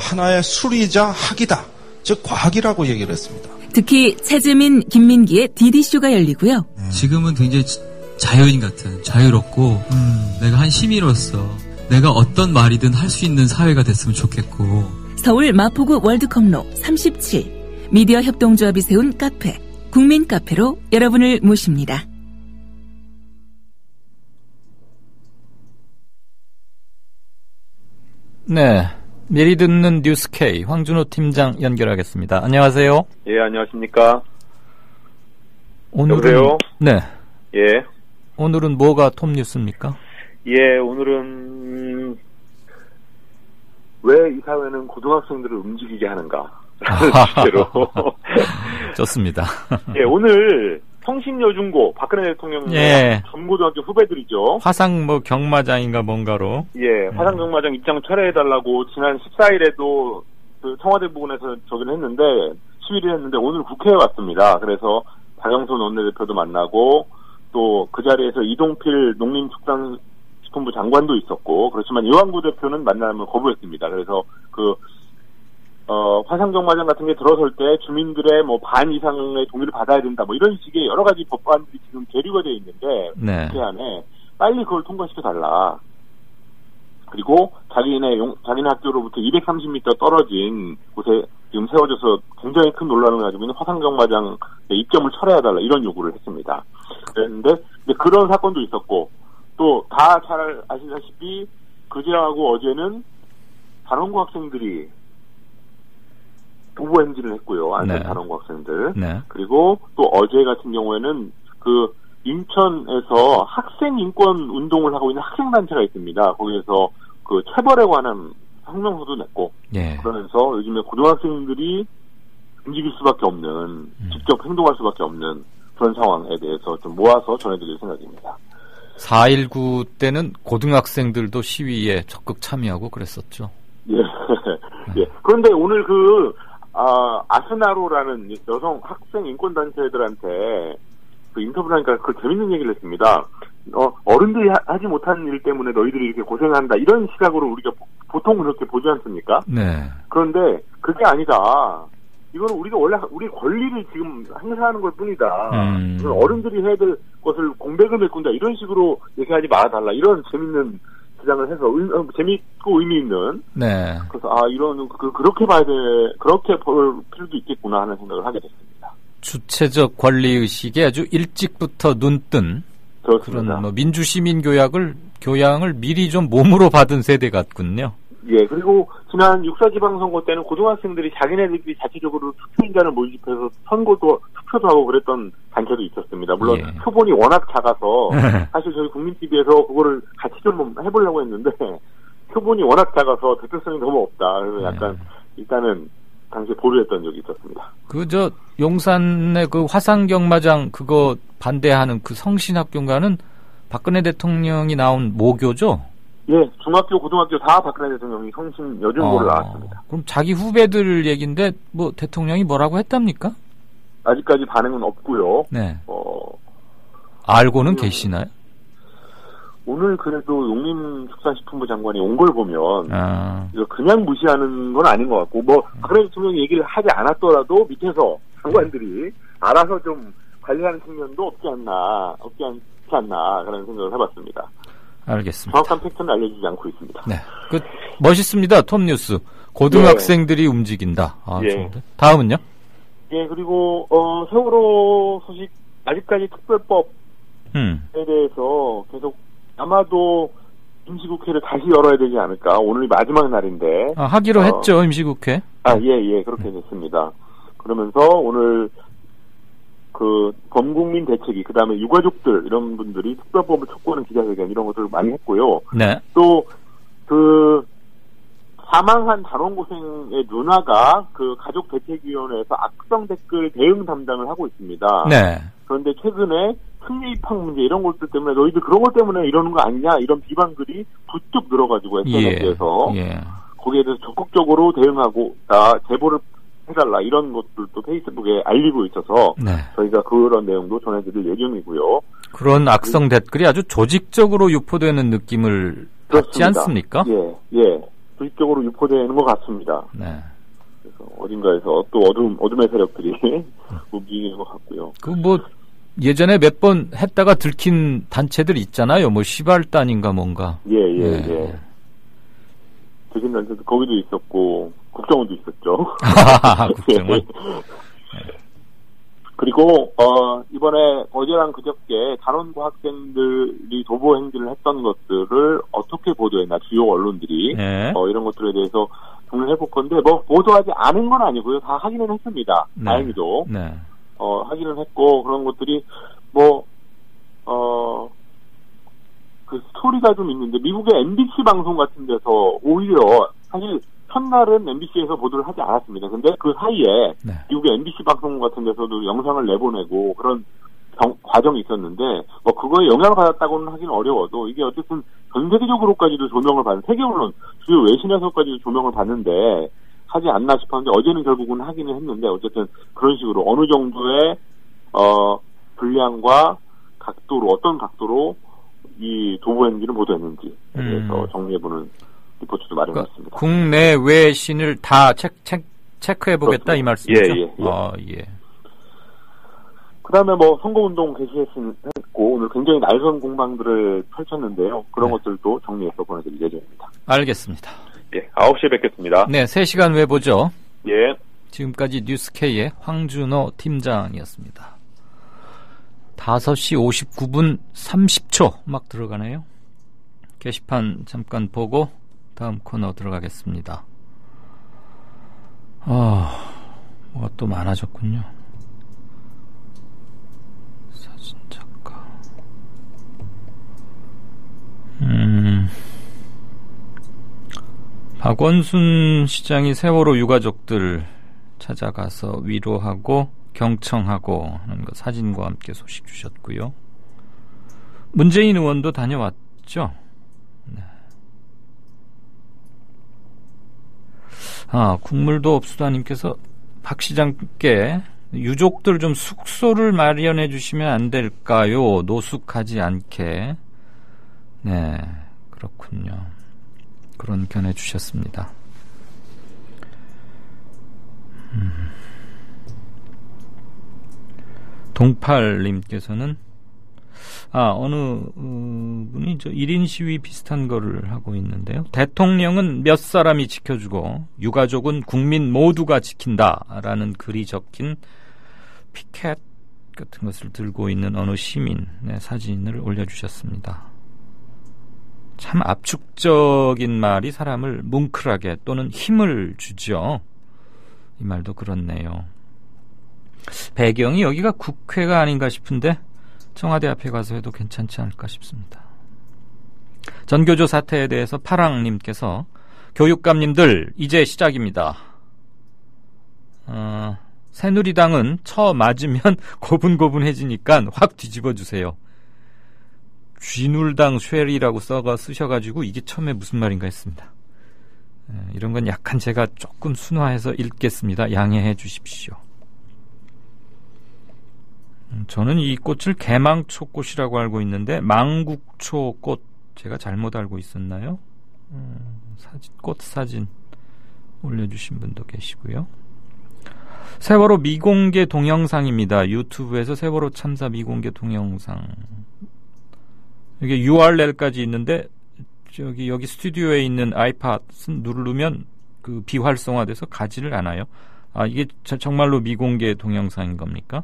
하나의 수리자 학이다. 즉 과학이라고 얘기를 했습니다. 특히 최재민, 김민기의 DD쇼가 열리고요. 지금은 굉장히 자유인 같은, 자유롭고 내가 한 시민으로서 내가 어떤 말이든 할 수 있는 사회가 됐으면 좋겠고. 서울 마포구 월드컵로 37 미디어 협동조합이 세운 카페 국민 카페로 여러분을 모십니다. 네, 미리 듣는 뉴스 K 황준호 팀장 연결하겠습니다. 안녕하세요. 예, 안녕하십니까. 오늘은 여보세요? 네. 예. 오늘은 뭐가 톱 뉴스입니까? 예, 오늘은 왜 이 사회는 고등학생들을 움직이게 하는가? 주제로. 좋습니다. 예, 오늘 성신여중고 박근혜 대통령의 예. 전고등학교 후배들이죠. 화상 경마장인가 뭔가로. 예, 화상 경마장 입장 철회해달라고 지난 14일에도 그 청와대 부근에서 저기를 했는데 시위를 했는데 오늘 국회에 왔습니다. 그래서 박영선 원내대표도 만나고 또 그 자리에서 이동필 농림축산식품부 장관도 있었고 그렇지만 이완구 대표는 만남을 거부했습니다. 그래서 화상경마장 같은 게 들어설 때 주민들의 반 이상의 동의를 받아야 된다 이런 식의 여러 가지 법안들이 지금 계류가 되어 있는데 네. 국회 안에 빨리 그걸 통과시켜 달라. 그리고 자기네 학교로부터 230m 떨어진 곳에 지금 세워져서 굉장히 큰 논란을 가지고 있는 화상경마장 입점을 철회해달라 이런 요구를 했습니다. 그런데 그런 사건도 있었고 또 다 잘 아시다시피 그제하고 어제는 단원고 학생들이 도보 행진을 했고요. 안산 단원고 학생들. 네. 그리고 또 어제 같은 경우에는 그 인천에서 학생 인권 운동을 하고 있는 학생단체가 있습니다. 거기에서 그 체벌에 관한 성명서도 냈고, 예. 그러면서 요즘에 고등학생들이 움직일 수밖에 없는, 직접 행동할 수밖에 없는 그런 상황에 대해서 좀 모아서 전해드릴 생각입니다. 4.19 때는 고등학생들도 시위에 적극 참여하고 그랬었죠. 예. 예. 그런데 오늘 아스나로라는 여성 학생 인권단체들한테 그 인터뷰를 하니까 그 재밌는 얘기를 했습니다. 어른들이 하지 못하는 일 때문에 너희들이 이렇게 고생한다. 이런 시각으로 우리가 보통 그렇게 보지 않습니까? 네. 그런데 그게 아니다. 이거는 우리가 원래 우리 권리를 지금 행사하는 것 뿐이다. 어른들이 해야 될 것을 공백을 메꾼다. 이런 식으로 얘기하지 말아달라. 이런 재밌는 주장을 해서 재밌고 의미 있는. 네. 그래서 그렇게 봐야 돼. 그렇게 볼 필요도 있겠구나 하는 생각을 하게 됐습니다. 주체적 권리 의식에 아주 일찍부터 눈뜬 그런 민주시민 교양을 미리 좀 몸으로 받은 세대 같군요. 예, 그리고 지난 6.4 지방선거 때는 고등학생들이 자기네들끼리 자체적으로 투표인단을 모집해서 투표도 하고 그랬던 단체도 있었습니다. 물론 예. 표본이 워낙 작아서 사실 저희 국민TV에서 그거를 같이 좀 해보려고 했는데 표본이 워낙 작아서 대표성이 너무 없다. 그래서 약간 일단은 당시에 보류했던 적이 있었습니다. 용산의 그 화상경마장 그거 반대하는 그 성신학교인가는 박근혜 대통령이 나온 모교죠? 예, 중학교, 고등학교 다 박근혜 대통령이 성신 여중고를 나왔습니다. 그럼 자기 후배들 얘기인데 뭐 대통령이 뭐라고 했답니까? 아직까지 반응은 없고요. 네. 알고는 계시나요? 오늘 그래도 농림축산식품부 장관이 온 걸 보면 이거 그냥 무시하는 건 아닌 것 같고 박근혜 대통령이 얘기를 하지 않았더라도 밑에서 장관들이 알아서 좀 관리하는 측면도 없지 않나 그런 생각을 해봤습니다. 알겠습니다. 정확한 팩트는 알려주지 않고 있습니다. 네, 멋있습니다. 톱뉴스. 고등학생들이 움직인다. 예. 다음은요? 예, 그리고 세월호 소식 아직까지 특별법에 대해서 계속 아마도 임시국회를 다시 열어야 되지 않을까. 오늘이 마지막 날인데. 하기로 했죠, 임시국회. 예, 그렇게 됐습니다. 그러면서 오늘 그 범국민 대책위, 그 다음에 유가족들 이런 분들이 특별법을 촉구하는 기자회견 이런 것들을 많이 했고요. 네. 또 그 사망한 단원고생의 누나가 그 가족대책위원회에서 악성 댓글 대응 담당을 하고 있습니다. 네. 그런데 최근에 승리 입학 문제 이런 것들 때문에 너희들 그런 것 때문에 이러는 거 아니냐 이런 비방글이 부쩍 늘어가지고 SNS에서 거기에 대해서 적극적으로 대응하고 제보를 해달라 이런 것들도 페이스북에 알리고 있어서 저희가 그런 내용도 전해드릴 예정이고요. 그런 악성 댓글이 아주 조직적으로 유포되는 느낌을 받지 않습니까? 예. 조직적으로 유포되는 것 같습니다. 네. 그래서 어딘가에서 또 어둠의 세력들이 움직이는 것 같고요. 예전에 몇 번 했다가 들킨 단체들 있잖아요. 시발단인가 뭔가. 예. 들킨 단체도 거기도 있었고 국정원도 있었죠. 국정원. 그리고 이번에 어제랑 그저께 단원고 학생들이 도보 행진을 했던 것들을 어떻게 보도했나 주요 언론들이 이런 것들에 대해서 정리를 해볼 건데 보도하지 않은 건 아니고요. 다 확인은 했습니다. 다행히도 확인을 했고 그런 것들이 그 스토리가 좀 있는데 미국의 MBC 방송 같은 데서 오히려 사실 첫날은 MBC에서 보도를 하지 않았습니다. 근데 그 사이에 미국의 MBC 방송 같은 데서도 영상을 내보내고 그런 과정이 있었는데 그거에 영향을 받았다고는 하기는 어려워도 이게 어쨌든 전 세계적으로까지도 조명을 받는 세계 언론 주요 외신에서까지도 조명을 받는데 하지 않나 싶었는데 어제는 결국은 하기는 했는데 어쨌든 그런 식으로 어느 정도의 분량과 각도로 어떤 각도로 이 도보 행진을 보도했는지에 대해서 정리해보는 리포트도 마련했습니다. 국내 외신을 다 체크해보겠다 이 말씀이죠? 예. 그 다음에 선거운동 개시했고 오늘 굉장히 날선 공방들을 펼쳤는데요. 그런 것들도 정리해서 보내드릴 예정입니다. 알겠습니다. 예, 9시에 뵙겠습니다. 네, 3시간 후에 보죠. 예. 지금까지 뉴스K의 황준호 팀장이었습니다. 5시 59분 30초 막 들어가네요. 게시판 잠깐 보고 다음 코너 들어가겠습니다. 뭐가 또 많아졌군요. 사진 작가. 박원순 시장이 세월호 유가족들 찾아가서 위로하고 경청하고 하는 거 사진과 함께 소식 주셨고요. 문재인 의원도 다녀왔죠. 네. 국물도 없수다님께서 박 시장께 유족들 좀 숙소를 마련해 주시면 안 될까요? 노숙하지 않게. 네, 그렇군요. 그런 견해 주셨습니다. 동팔님께서는 어느 분이 1인 시위 비슷한 거를 하고 있는데요. 대통령은 몇 사람이 지켜주고 유가족은 국민 모두가 지킨다라는 글이 적힌 피켓 같은 것을 들고 있는 어느 시민의 사진을 올려주셨습니다. 참 압축적인 말이 사람을 뭉클하게 또는 힘을 주죠. 이 말도 그렇네요. 배경이 여기가 국회가 아닌가 싶은데 청와대 앞에 가서 해도 괜찮지 않을까 싶습니다. 전교조 사태에 대해서 파랑님께서 교육감님들 이제 시작입니다. 새누리당은 맞으면 고분고분해지니까 확 뒤집어주세요. 쥐눌당 쉐리라고 쓰셔가지고 이게 처음에 무슨 말인가 했습니다. 이런 건 약간 제가 조금 순화해서 읽겠습니다. 양해해 주십시오. 저는 이 꽃을 개망초꽃이라고 알고 있는데 망국초꽃 제가 잘못 알고 있었나요? 꽃 사진 올려주신 분도 계시고요. 세월호 미공개 동영상입니다. 유튜브에서 세월호 참사 미공개 동영상. 이게 URL까지 있는데 여기 스튜디오에 있는 아이팟 누르면 그 비활성화돼서 가지를 않아요. 이게 정말로 미공개 동영상인 겁니까?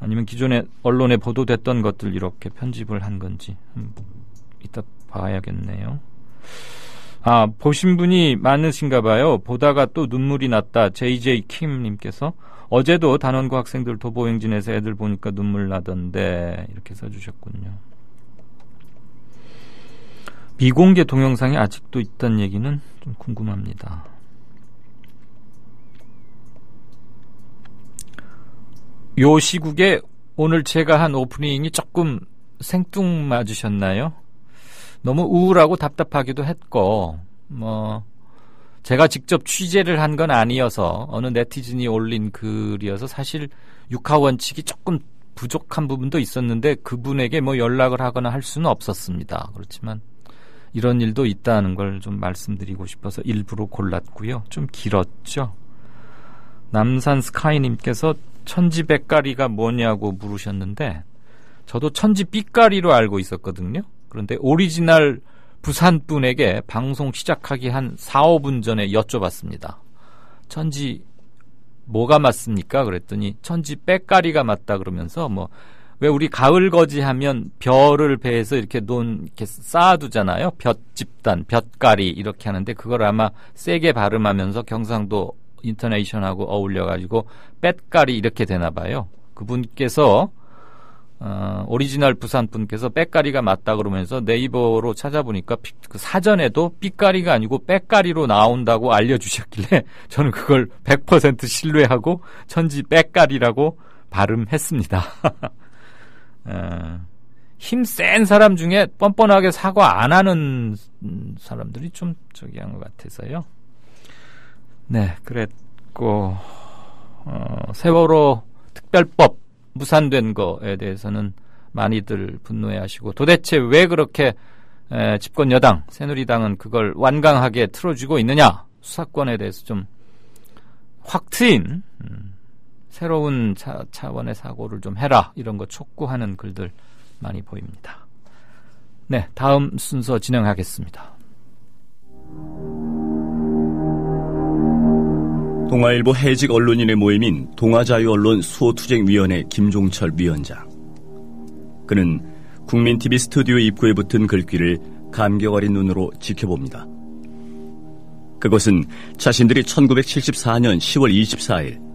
아니면 기존에 언론에 보도됐던 것들 이렇게 편집을 한 건지 이따 봐야겠네요. 보신 분이 많으신가 봐요. 보다가 또 눈물이 났다. JJ 킴님께서 어제도 단원고 학생들 도보행진에서 애들 보니까 눈물 나던데 이렇게 써주셨군요. 미공개 동영상이 아직도 있다는 얘기는 좀 궁금합니다. 요 시국에 오늘 제가 한 오프닝이 조금 생뚱맞으셨나요? 너무 우울하고 답답하기도 했고 제가 직접 취재를 한 건 아니어서 어느 네티즌이 올린 글이어서 사실 육하 원칙이 조금 부족한 부분도 있었는데 그분에게 연락을 하거나 할 수는 없었습니다. 그렇지만 이런 일도 있다는 걸 좀 말씀드리고 싶어서 일부러 골랐고요. 좀 길었죠. 남산 스카이님께서 천지백가리가 뭐냐고 물으셨는데 저도 천지빛가리로 알고 있었거든요. 그런데 오리지널 부산분에게 방송 시작하기 한 4, 5분 전에 여쭤봤습니다. 천지 뭐가 맞습니까? 그랬더니 천지백가리가 맞다 그러면서 왜 우리 가을거지 하면 별을 배해서 이렇게 이렇게 쌓아두잖아요. 볕집단, 볕가리 이렇게 하는데 그걸 아마 세게 발음하면서 경상도 인터네이션하고 어울려가지고 빽가리 이렇게 되나봐요. 그분께서 오리지널 부산분께서 빽가리가 맞다 그러면서 네이버로 찾아보니까 그 사전에도 삐까리가 아니고 빽가리로 나온다고 알려주셨길래 저는 그걸 100% 신뢰하고 천지 빽가리라고 발음했습니다. 힘센 사람 중에 뻔뻔하게 사과 안 하는 사람들이 좀 한 것 같아서요. 네, 그랬고 세월호 특별법 무산된 거에 대해서는 많이들 분노해하시고 도대체 왜 그렇게 집권 여당 새누리당은 그걸 완강하게 틀어주고 있느냐, 수사권에 대해서 좀 확 트인 새로운 차원의 사고를 좀 해라, 이런 거 촉구하는 글들 많이 보입니다. 네, 다음 순서 진행하겠습니다. 동아일보 해직 언론인의 모임인 동아자유언론 수호투쟁위원회 김종철 위원장. 그는 국민TV 스튜디오 입구에 붙은 글귀를 감격 어린 눈으로 지켜봅니다. 그것은 자신들이 1974년 10월 24일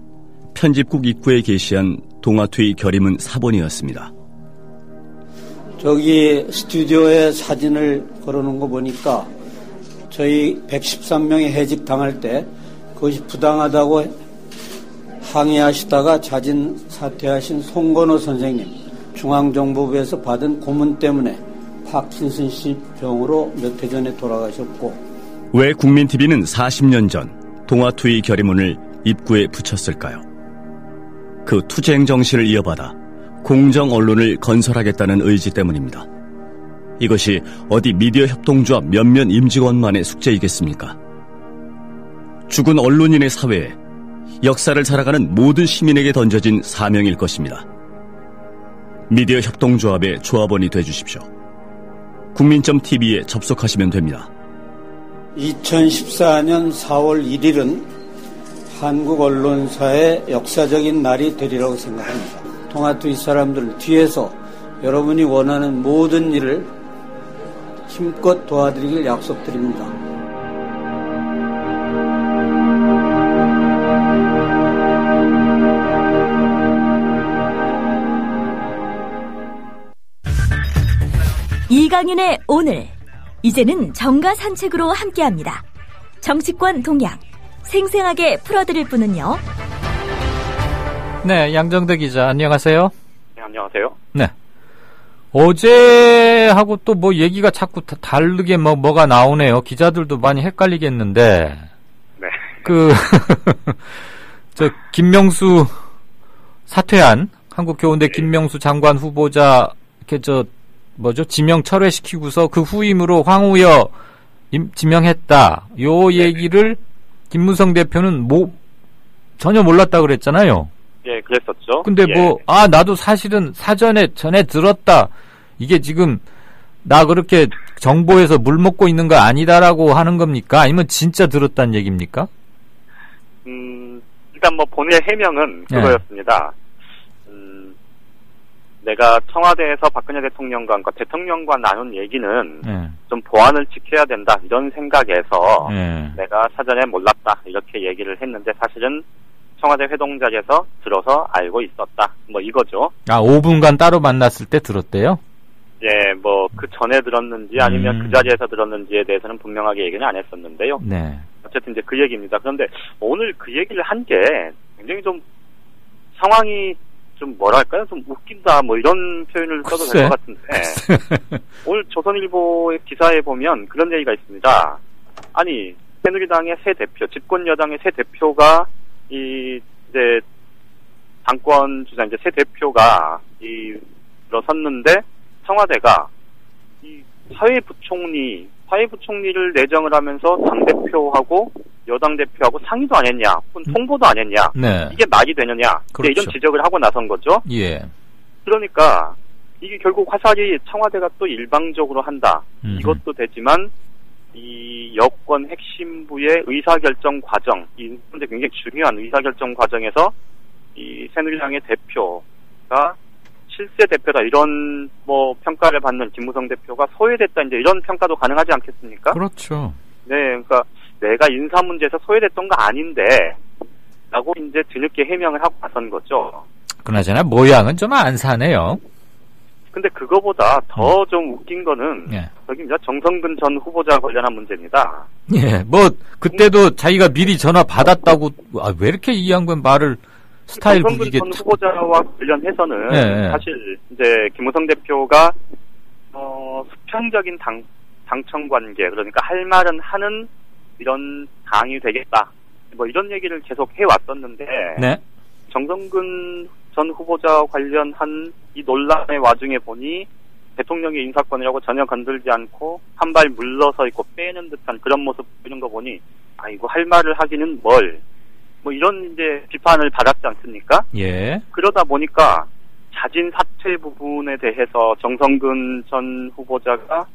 편집국 입구에 게시한 동아투의 결의문 사본이었습니다. 저기 스튜디오에 사진을 걸어놓은 거 보니까 저희 113명이 해직 당할 때 그것이 부당하다고 항의하시다가 자진 사퇴하신 송건호 선생님, 중앙정보부에서 받은 고문 때문에 파킨슨씨 병으로 몇 해 전에 돌아가셨고, 왜 국민TV는 40년 전 동아투의 결의문을 입구에 붙였을까요? 그 투쟁 정신을 이어받아 공정 언론을 건설하겠다는 의지 때문입니다. 이것이 어디 미디어 협동조합 몇몇 임직원만의 숙제이겠습니까? 죽은 언론인의 사회에 역사를 살아가는 모든 시민에게 던져진 사명일 것입니다. 미디어 협동조합의 조합원이 되주십시오. 국민.tv에 접속하시면 됩니다. 2014년 4월 1일은 한국 언론사의 역사적인 날이 되리라고 생각합니다. 동아투의 사람들 뒤에서 여러분이 원하는 모든 일을 힘껏 도와드리길 약속드립니다. 이강윤의 오늘, 이제는 정가 산책으로 함께합니다. 정치권 동향 생생하게 풀어드릴 분은요. 네, 양정대 기자 안녕하세요. 네, 안녕하세요. 네. 어제하고 또 뭐 얘기가 자꾸 다르게 뭐가 나오네요. 기자들도 많이 헷갈리겠는데. 네. 김명수 사퇴한 한국교원대 김명수 장관 후보자 이렇게 지명 철회시키고서 그 후임으로 황우여 지명했다. 요 얘기를 김무성 대표는 전혀 몰랐다 그랬잖아요. 예, 그랬었죠. 근데 예. 나도 사실은 전에 들었다. 이게 지금 나 그렇게 정보에서 물 먹고 있는 거 아니다라고 하는 겁니까? 아니면 진짜 들었다는 얘기입니까? 일단 본인의 해명은 그거였습니다. 내가 청와대에서 박근혜 대통령과 대통령과 나눈 얘기는 좀 보안을 지켜야 된다 이런 생각에서 내가 사전에 몰랐다 이렇게 얘기를 했는데 사실은 청와대 회동 자리에서 들어서 알고 있었다 이거죠. 5분간 따로 만났을 때 들었대요? 예, 그 전에 들었는지 아니면 그 자리에서 들었는지에 대해서는 분명하게 얘기는 안 했었는데요. 네. 어쨌든 이제 그 얘기입니다. 그런데 오늘 그 얘기를 한 게 굉장히 좀 상황이 좀 뭐랄까요? 좀 웃긴다 이런 표현을 써도 될 것 같은데 오늘 조선일보의 기사에 보면 그런 얘기가 있습니다. 아니 새누리당의 새 대표, 집권 여당의 새 대표가 이제 당권 주자 이제 새 대표가 들어섰는데 청와대가 이 사회부총리를 내정을 하면서 당 대표하고 여당 대표하고 상의도 안 했냐, 통보도 안 했냐, 네. 이게 말이 되느냐, 그렇죠. 이런 지적을 하고 나선 거죠. 예. 그러니까 이게 결국 화살이 청와대가 또 일방적으로 한다. 이것도 되지만 이 여권 핵심부의 의사결정 과정, 이 굉장히 중요한 의사결정 과정에서 이 새누리당의 대표가 실세 대표다 이런 평가를 받는 김무성 대표가 소외됐다 이제 이런 평가도 가능하지 않겠습니까? 그렇죠. 네, 그러니까 내가 인사 문제에서 소외됐던 거 아닌데 라고 이제 뒤늦게 해명을 하고 나선 거죠. 그나저나 모양은 좀 안 사네요. 근데 그거보다 더 좀 웃긴 거는 저기입니다. 정성근 전 후보자 관련한 문제입니다. 예, 그때도 자기가 미리 전화 받았다고 왜 이렇게 이 양반 말을 스타일 정성근 전 후보자와 관련해서는 사실 이제 김무성 대표가 수평적인 당청 관계 그러니까 할 말은 하는 이런 당이 되겠다 이런 얘기를 계속 해왔었는데 정성근 전 후보자 관련한 이 논란의 와중에 보니 대통령의 인사권이라고 전혀 건들지 않고 한 발 물러서 있고 빼는 듯한 그런 모습 보이는 거 보니 이거 할 말을 하기는 이런 이제 비판을 받았지 않습니까? 예. 그러다 보니까 자진 사퇴 부분에 대해서 정성근 전 후보자가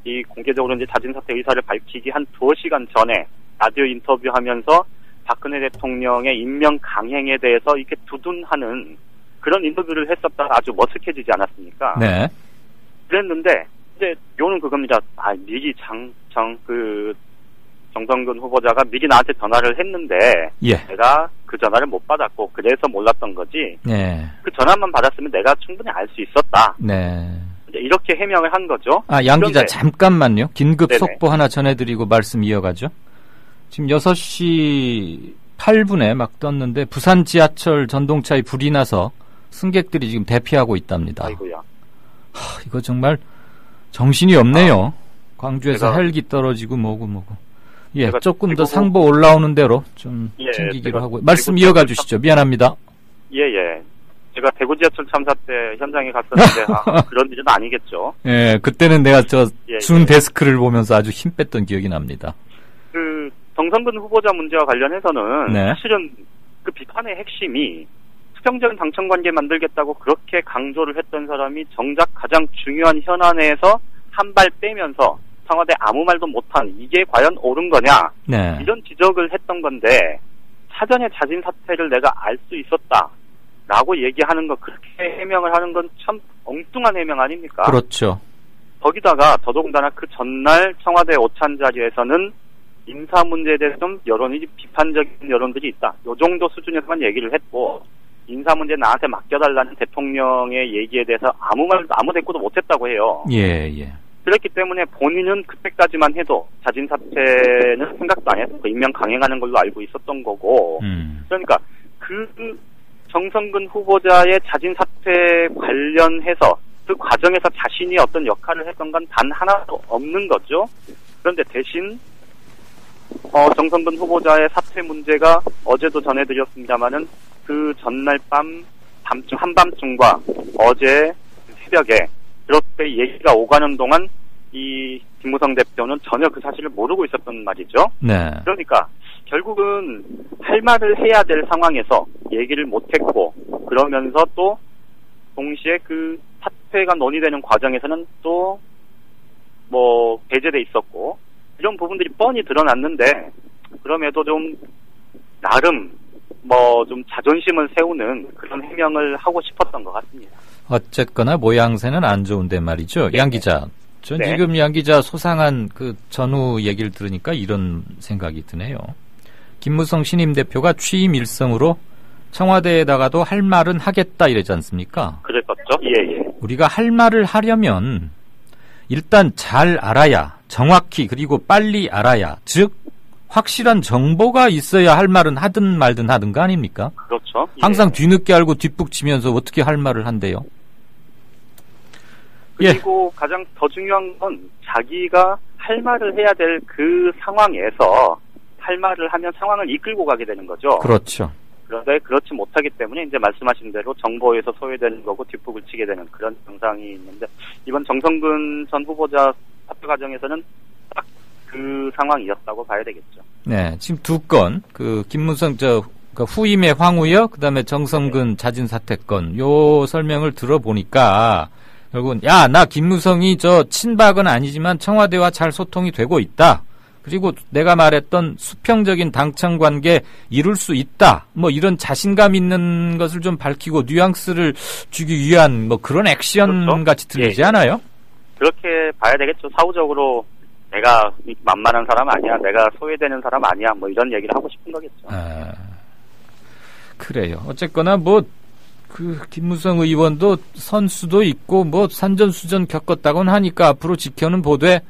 이 공개적으로 이제 자진 사퇴 의사를 밝히기 한 2시간 전에 라디오 인터뷰하면서 박근혜 대통령의 임명 강행에 대해서 이렇게 두둔하는 그런 인터뷰를 했었다가 아주 머쓱해지지 않았습니까? 네. 그랬는데 이제 요는 그겁니다. 미리 정성근 후보자가 미리 나한테 전화를 했는데 내가 그 전화를 못 받았고 그래서 몰랐던 거지. 그 전화만 받았으면 내가 충분히 알 수 있었다. 네. 이렇게 해명을 한 거죠. 양 기자 그런데, 잠깐만요. 긴급 네네. 속보 하나 전해드리고 말씀 이어가죠. 지금 6시 8분에 막 떴는데 부산 지하철 전동차에 불이 나서 승객들이 지금 대피하고 있답니다. 아이고야. 이거 정말 정신이 없네요. 광주에서 제가- 헬기 떨어지고 뭐고. 예, 제가 조금 더 대구고- 상보 올라오는 대로 좀 예, 챙기기로 제가 하고 말씀 대구 이어가 주시죠. 미안합니다. 예. 제가 대구 지하철 참사 때 현장에 갔었는데 그런 일은 아니겠죠. 예, 그때는 내가 예, 준 데스크를 보면서 아주 힘 뺐던 기억이 납니다. 그 정성근 후보자 문제와 관련해서는 네. 사실은 그 비판의 핵심이 수평적인 당청 관계 만들겠다고 그렇게 강조를 했던 사람이 정작 가장 중요한 현안에서 한 발 빼면서 청와대 아무 말도 못한 이게 과연 옳은 거냐 네. 이런 지적을 했던 건데 사전에 자진 사퇴를 내가 알 수 있었다라고 얘기하는 거 그렇게 해명을 하는 건 참 엉뚱한 해명 아닙니까? 그렇죠. 거기다가 더더군다나 그 전날 청와대 오찬 자리에서는 인사 문제에 대해서 좀 여론이 비판적인 여론들이 있다. 요 정도 수준에서만 얘기를 했고 인사 문제 나한테 맡겨달라는 대통령의 얘기에 대해서 아무 대꾸도 못했다고 해요. 예. 그렇기 때문에 본인은 그때까지만 해도 자진 사퇴는 생각도 안 했고 임명 강행하는 걸로 알고 있었던 거고. 그러니까 그 정성근 후보자의 자진 사퇴 관련해서 그 과정에서 자신이 어떤 역할을 했던 건 단 하나도 없는 거죠. 그런데 대신 정성근 후보자의 사퇴 문제가 어제도 전해드렸습니다마는 그 전날 한밤중과 어제 새벽에 그렇게 얘기가 오가는 동안 이 김무성 대표는 전혀 그 사실을 모르고 있었던 말이죠. 네. 그러니까 결국은 할 말을 해야 될 상황에서 얘기를 못했고 그러면서 또 동시에 그 사퇴가 논의되는 과정에서는 또 뭐 배제돼 있었고 이런 부분들이 뻔히 드러났는데 그럼에도 좀 나름 뭐 좀 자존심을 세우는 그런 해명을 하고 싶었던 것 같습니다. 어쨌거나 모양새는 안 좋은데 말이죠. 네. 양 기자. 전 네. 지금 양 기자 소상한 그 전후 얘기를 들으니까 이런 생각이 드네요. 김무성 신임 대표가 취임 일성으로 청와대에다가도 할 말은 하겠다 이러지 않습니까? 그랬었죠. 예. 우리가 할 말을 하려면 일단 잘 알아야, 정확히 그리고 빨리 알아야, 즉 확실한 정보가 있어야 할 말은 하든 말든 하든 거 아닙니까? 그렇죠. 항상 뒤늦게 알고 뒷북치면서 어떻게 할 말을 한대요? 그리고 가장 더 중요한 건 자기가 할 말을 해야 될 그 상황에서 할 말을 하면 상황을 이끌고 가게 되는 거죠. 그렇죠. 그런데 그렇지 못하기 때문에 이제 말씀하신 대로 정보에서 소외되는 거고 뒷북을 치게 되는 그런 증상이 있는데 이번 정성근 전 후보자 사퇴 과정에서는 딱 그 상황이었다고 봐야 되겠죠. 네, 지금 두 건, 그 김무성 후임의 황우여, 그다음에 정성근 자진 사퇴건 요 설명을 들어보니까 결국은 나 김무성이 친박은 아니지만 청와대와 잘 소통이 되고 있다. 그리고 내가 말했던 수평적인 당청 관계 이룰 수 있다. 뭐 이런 자신감 있는 것을 좀 밝히고 뉘앙스를 주기 위한 뭐 그런 액션 그렇죠? 같이 들리지 않아요? 그렇게 봐야 되겠죠. 사후적으로 내가 만만한 사람 아니야. 내가 소외되는 사람 아니야. 뭐 이런 얘기를 하고 싶은 거겠죠. 그래요. 어쨌거나 김무성 의원도 선수도 있고 산전수전 겪었다고는 하니까 앞으로 지켜는 보되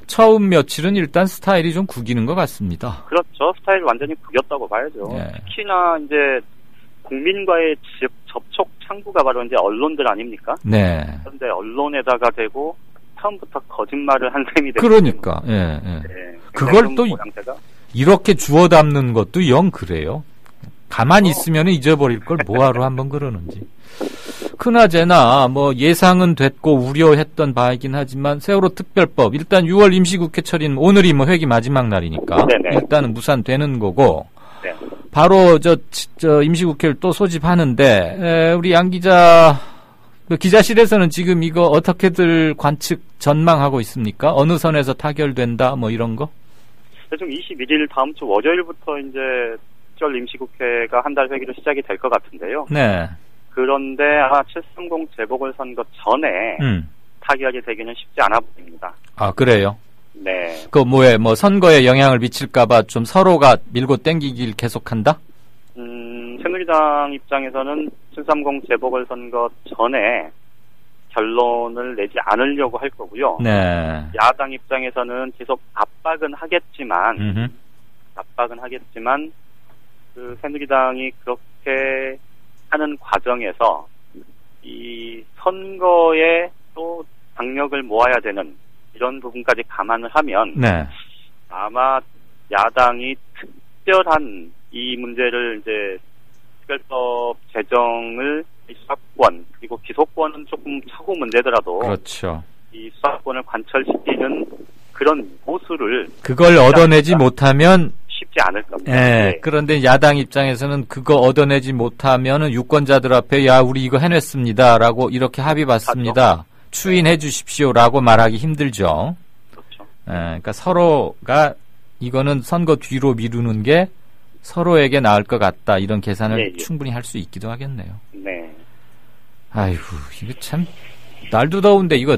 처음 며칠은 일단 스타일이 좀 구기는 것 같습니다. 그렇죠. 스타일 완전히 구겼다고 봐야죠. 네. 특히나 이제 국민과의 접촉 창구가 바로 이제 언론들 아닙니까? 네. 그런데 언론에다가 대고 처음부터 거짓말을 한 셈이 되고 그러니까. 예. 그걸 또 모양새가. 이렇게 주워 담는 것도 영 그래요. 가만히 있으면 잊어버릴 걸 뭐하러 한번 그러는지. 그나저나 예상은 됐고 우려했던 바이긴 하지만 세월호 특별법 일단 6월 임시국회 처리는 오늘이 회기 마지막 날이니까 네네. 일단은 무산되는 거고 네. 바로 임시국회를 또 소집하는데 우리 양 기자 기자실에서는 지금 이거 어떻게들 관측 전망하고 있습니까? 어느 선에서 타결된다 이런 거? 지금 21일 다음 주 월요일부터 이제 7월 임시국회가 한 달 회기로 시작이 될 것 같은데요. 네. 그런데 아마 730 재보궐선거 전에 타결이 되기는 쉽지 않아 보입니다. 아, 그래요? 네. 선거에 영향을 미칠까봐 좀 서로가 밀고 땡기길 계속한다? 새누리당 입장에서는 730 재보궐선거 전에 결론을 내지 않으려고 할 거고요. 네. 야당 입장에서는 계속 압박은 하겠지만 그 새누리당이 그렇게 하는 과정에서 이 선거에 또 당력을 모아야 되는 이런 부분까지 감안을 하면 네. 아마 야당이 특별한 이 문제를 이제 특별법 제정을 수사권 그리고 기소권은 조금 차후 문제더라도 그렇죠. 이 수사권을 관철시키는 그런 모수를 그걸 얻어내지 못하면 쉽지 않을 겁니다. 네. 그런데 야당 입장에서는 그거 얻어내지 못하면은 유권자들 앞에 야 우리 이거 해냈습니다라고 이렇게 합의 봤습니다. 추인해 주십시오라고 말하기 힘들죠. 그렇죠. 그러니까 서로가 이거는 선거 뒤로 미루는 게 서로에게 나을 것 같다 이런 계산을 충분히 할 수 있기도 하겠네요. 네. 아이고 이거 참 날도 더운데 이거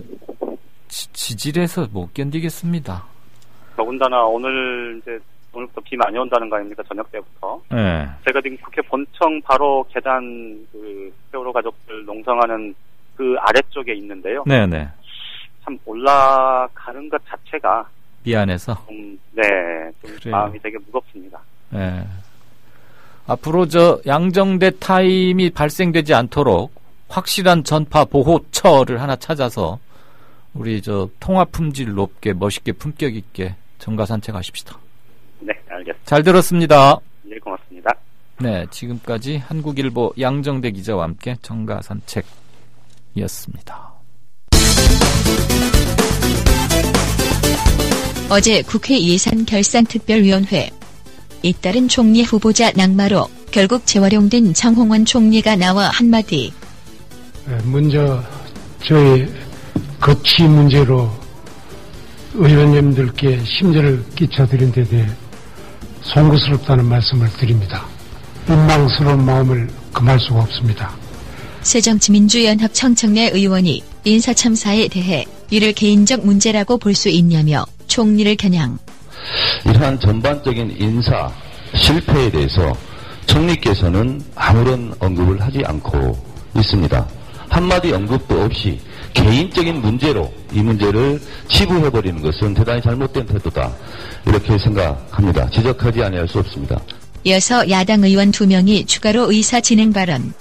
지질해서 못 견디겠습니다. 더군다나 오늘부터 비 많이 온다는 거 아닙니까? 저녁 때부터. 네. 제가 지금 국회 본청 바로 계단 세월호 가족들 농성하는 그 아래쪽에 있는데요. 네네. 참 올라가는 것 자체가 미안해서. 좀 그래요. 마음이 되게 무겁습니다. 네. 앞으로 양정대 타임이 발생되지 않도록 확실한 전파 보호처를 하나 찾아서 우리 통화 품질 높게 멋있게 품격 있게 정가 산책하십시다. 네, 알겠습니다. 잘 들었습니다. 네, 고맙습니다. 네, 지금까지 한국일보 양정대 기자와 함께 정가 산책이었습니다. 어제 국회 예산결산특별위원회 잇따른 총리 후보자 낙마로 결국 재활용된 장홍원 총리가 나와 한마디. 먼저 저희 거취 문제로 의원님들께 심려를 끼쳐드린 데 대해 송구스럽다는 말씀을 드립니다. 민망스러운 마음을 금할 수가 없습니다. 새정치민주연합 청청래 의원이 인사참사에 대해 이를 개인적 문제라고 볼 수 있냐며 총리를 겨냥. 이러한 전반적인 인사 실패에 대해서 총리께서는 아무런 언급을 하지 않고 있습니다. 한마디 언급도 없이 개인적인 문제로 이 문제를 치부해버리는 것은 대단히 잘못된 태도다. 이렇게 생각합니다. 지적하지 아니할 수 없습니다. 이어서 야당 의원 2명이 추가로 의사 진행 발언.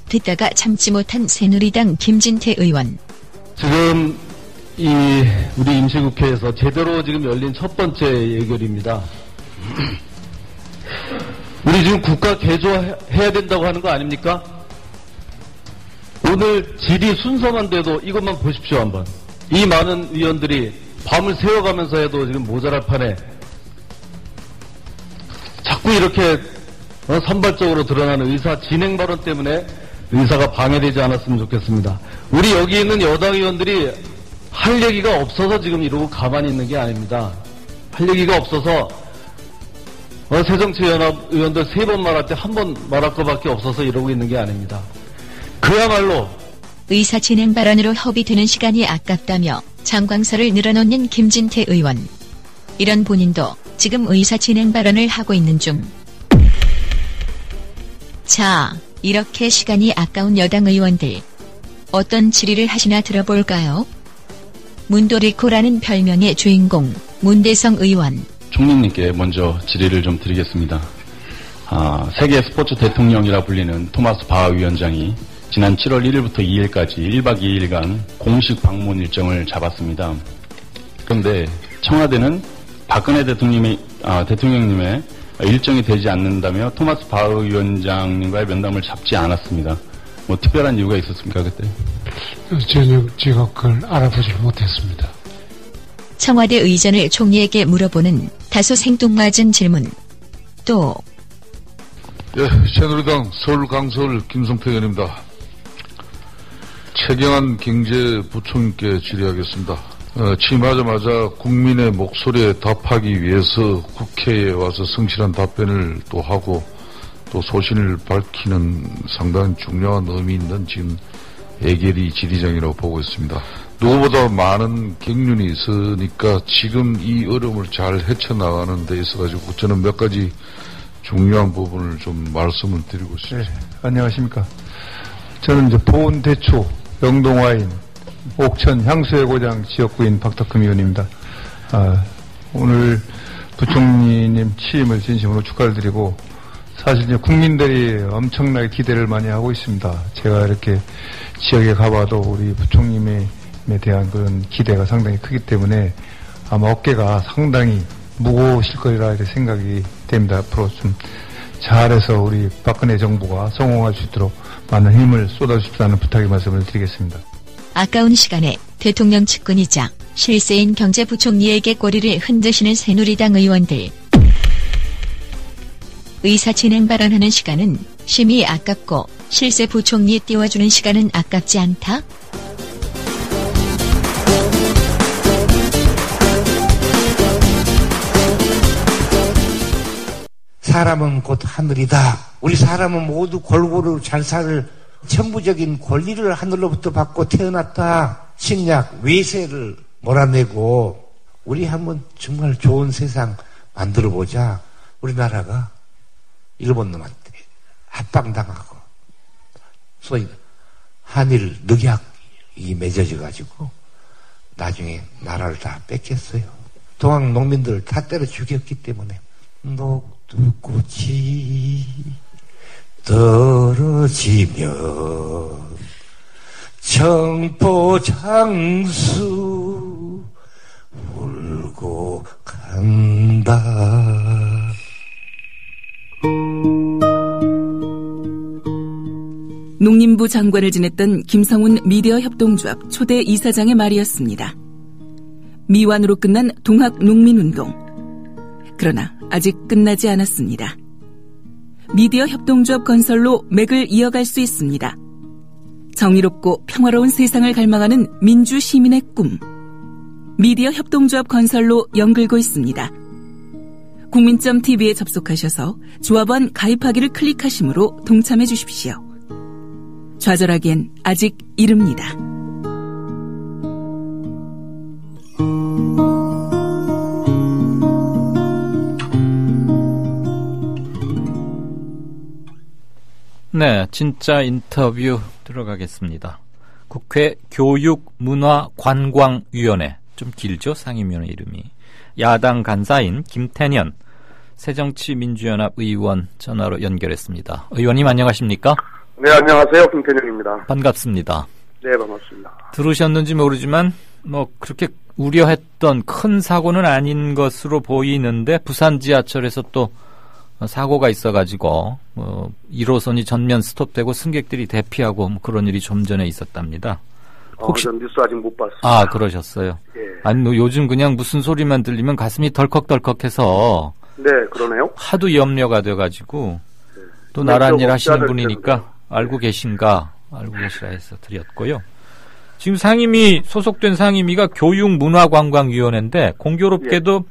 듣다가 참지 못한 새누리당 김진태 의원. 지금 우리 임시국회에서 제대로 지금 열린 첫 번째 예결입니다. 우리 지금 국가 개조해야 된다고 하는 거 아닙니까? 오늘 질의 순서만 돼도 이것만 보십시오 한번. 이 많은 위원들이 밤을 새워가면서 해도 지금 모자랄 판에 자꾸 이렇게 산발적으로 드러나는 의사 진행 발언 때문에 의사가 방해되지 않았으면 좋겠습니다. 우리 여기 있는 여당 의원들이 할 얘기가 없어서 지금 이러고 가만히 있는 게 아닙니다. 할 얘기가 없어서 새정치연합 의원들 3번 말할 때 1번 말할 것밖에 없어서 이러고 있는 게 아닙니다. 그야말로 의사 진행 발언으로 협의되는 시간이 아깝다며 장광설을 늘어놓는 김진태 의원. 이런 본인도 지금 의사 진행 발언을 하고 있는 중. 자, 이렇게 시간이 아까운 여당 의원들. 어떤 질의를 하시나 들어볼까요? 문도리코라는 별명의 주인공 문대성 의원. 총리님께 먼저 질의를 좀 드리겠습니다. 세계 스포츠 대통령이라 불리는 토마스 바하 위원장이 지난 7월 1일부터 2일까지 1박 2일간 공식 방문 일정을 잡았습니다. 그런데 청와대는 박근혜 대통령님의 일정이 되지 않는다며 토마스 바하 위원장님과의 면담을 잡지 않았습니다. 뭐 특별한 이유가 있었습니까 그때? 전혀 제가 그걸 알아보지 못했습니다. 청와대 의전을 총리에게 물어보는 다소 생뚱맞은 질문. 또 새누리당 서울 강서울 김성태 의원입니다. 최경환 경제부총리께 질의하겠습니다. 취임하자마자 국민의 목소리에 답하기 위해서 국회에 와서 성실한 답변을 또 하고 또 소신을 밝히는 상당히 중요한 의미 있는 지금 예결위 질의장이라고 보고 있습니다. 누구보다 많은 경륜이 있으니까 지금 이 어려움을 잘 헤쳐나가는 데 있어가지고 저는 몇 가지 중요한 부분을 좀 말씀을 드리고 싶습니다. 네, 안녕하십니까. 저는 이제 보온대추, 영동와인, 옥천 향수의 고장 지역구인 박덕흠 의원입니다. 오늘 부총리님 취임을 진심으로 축하를 드리고 사실 이제 국민들이 엄청나게 기대를 많이 하고 있습니다. 제가 이렇게 지역에 가봐도 우리 부총님에 대한 그런 기대가 상당히 크기 때문에 아마 어깨가 상당히 무거우실 거리라 생각이 됩니다. 앞으로 좀 잘해서 우리 박근혜 정부가 성공할 수 있도록 많은 힘을 쏟아주십사는 부탁의 말씀을 드리겠습니다. 아까운 시간에 대통령 측근이자 실세인 경제부총리에게 꼬리를 흔드시는 새누리당 의원들. 의사 진행 발언하는 시간은 심히 아깝고 실세 부총리에 띄워주는 시간은 아깝지 않다? 사람은 곧 하늘이다. 우리 사람은 모두 골고루 잘 살 천부적인 권리를 하늘로부터 받고 태어났다. 신약 외세를 몰아내고 우리 한번 정말 좋은 세상 만들어보자. 우리나라가 일본 놈한테 합방당하고 소위 한일 늑약이 맺어져가지고 나중에 나라를 다 뺏겼어요. 동학 농민들을 다 때려 죽였기 때문에 녹두꽃이 떨어지면 청포장수 울고 간다. 농림부 장관을 지냈던 김성훈 미디어협동조합 초대 이사장의 말이었습니다. 미완으로 끝난 동학농민운동. 그러나 아직 끝나지 않았습니다. 미디어협동조합 건설로 맥을 이어갈 수 있습니다. 정의롭고 평화로운 세상을 갈망하는 민주시민의 꿈. 미디어협동조합 건설로 연글고 있습니다. 국민점TV에 접속하셔서 조합원 가입하기를 클릭하심으로 동참해 주십시오. 좌절하기엔 아직 이릅니다. 네, 진짜 인터뷰 들어가겠습니다. 국회 교육문화관광위원회, 좀 길죠? 상임위원회 이름이. 야당 간사인 김태년 새정치민주연합 의원 전화로 연결했습니다. 의원님 안녕하십니까? 네, 안녕하세요. 김태년입니다. 반갑습니다. 네, 반갑습니다. 들으셨는지 모르지만 그렇게 우려했던 큰 사고는 아닌 것으로 보이는데 부산 지하철에서 또 사고가 있어가지고 1호선이 전면 스톱되고 승객들이 대피하고 그런 일이 좀 전에 있었답니다. 혹시 전 뉴스 아직 못 봤어요. 아, 그러셨어요? 예. 아니 요즘 그냥 무슨 소리만 들리면 가슴이 덜컥덜컥해서 네, 그러네요. 하도 염려가 돼가지고 네. 또 나란 일 하시는 분이니까 알고 계신가 알고 계시라 해서 드렸고요. 지금 상임위 소속된 상임위가 교육문화관광위원회인데 공교롭게도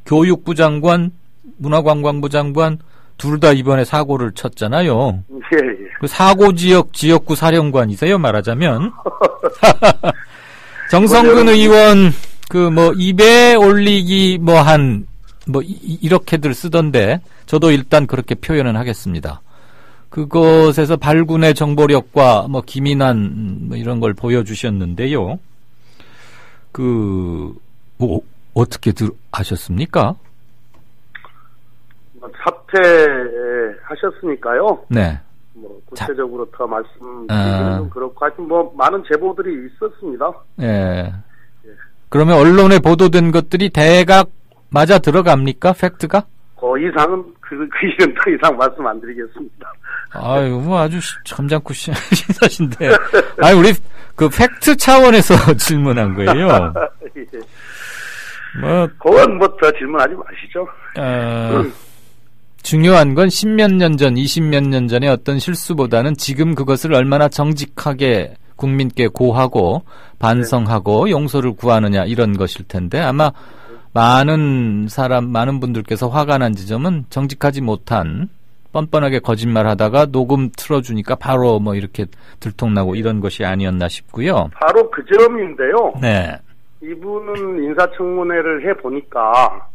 교육부 장관, 문화관광부 장관 둘 다 이번에 사고를 쳤잖아요. 예. 그 사고 지역구 사령관이세요, 말하자면. 정성근 의원 입에 올리기 이렇게들 쓰던데 저도 일단 그렇게 표현은 하겠습니다. 그것에서 발군의 정보력과 기민한 이런 걸 보여주셨는데요. 어떻게 아셨습니까? 사퇴하셨으니까요. 네. 구체적으로 더 말씀드리기는 좀 그렇고 하여튼 많은 제보들이 있었습니다. 예. 그러면 언론에 보도된 것들이 대각 맞아 들어갑니까? 팩트가? 그 이상은 그 이상 더 이상 말씀 안 드리겠습니다. 아유, 아주 점잖고 신사신데. 아니, 우리 팩트 차원에서 질문한 거예요. 예. 그건 더 질문하지 마시죠. 중요한 건 10몇 년 전, 20몇 년 전의 어떤 실수보다는 지금 그것을 얼마나 정직하게 국민께 고하고 반성하고 용서를 구하느냐 이런 것일 텐데 아마 많은 분들께서 화가 난 지점은 정직하지 못한 뻔뻔하게 거짓말하다가 녹음 틀어주니까 바로 이렇게 들통나고 이런 것이 아니었나 싶고요. 바로 그 점인데요. 네. 이분은 인사청문회를 해보니까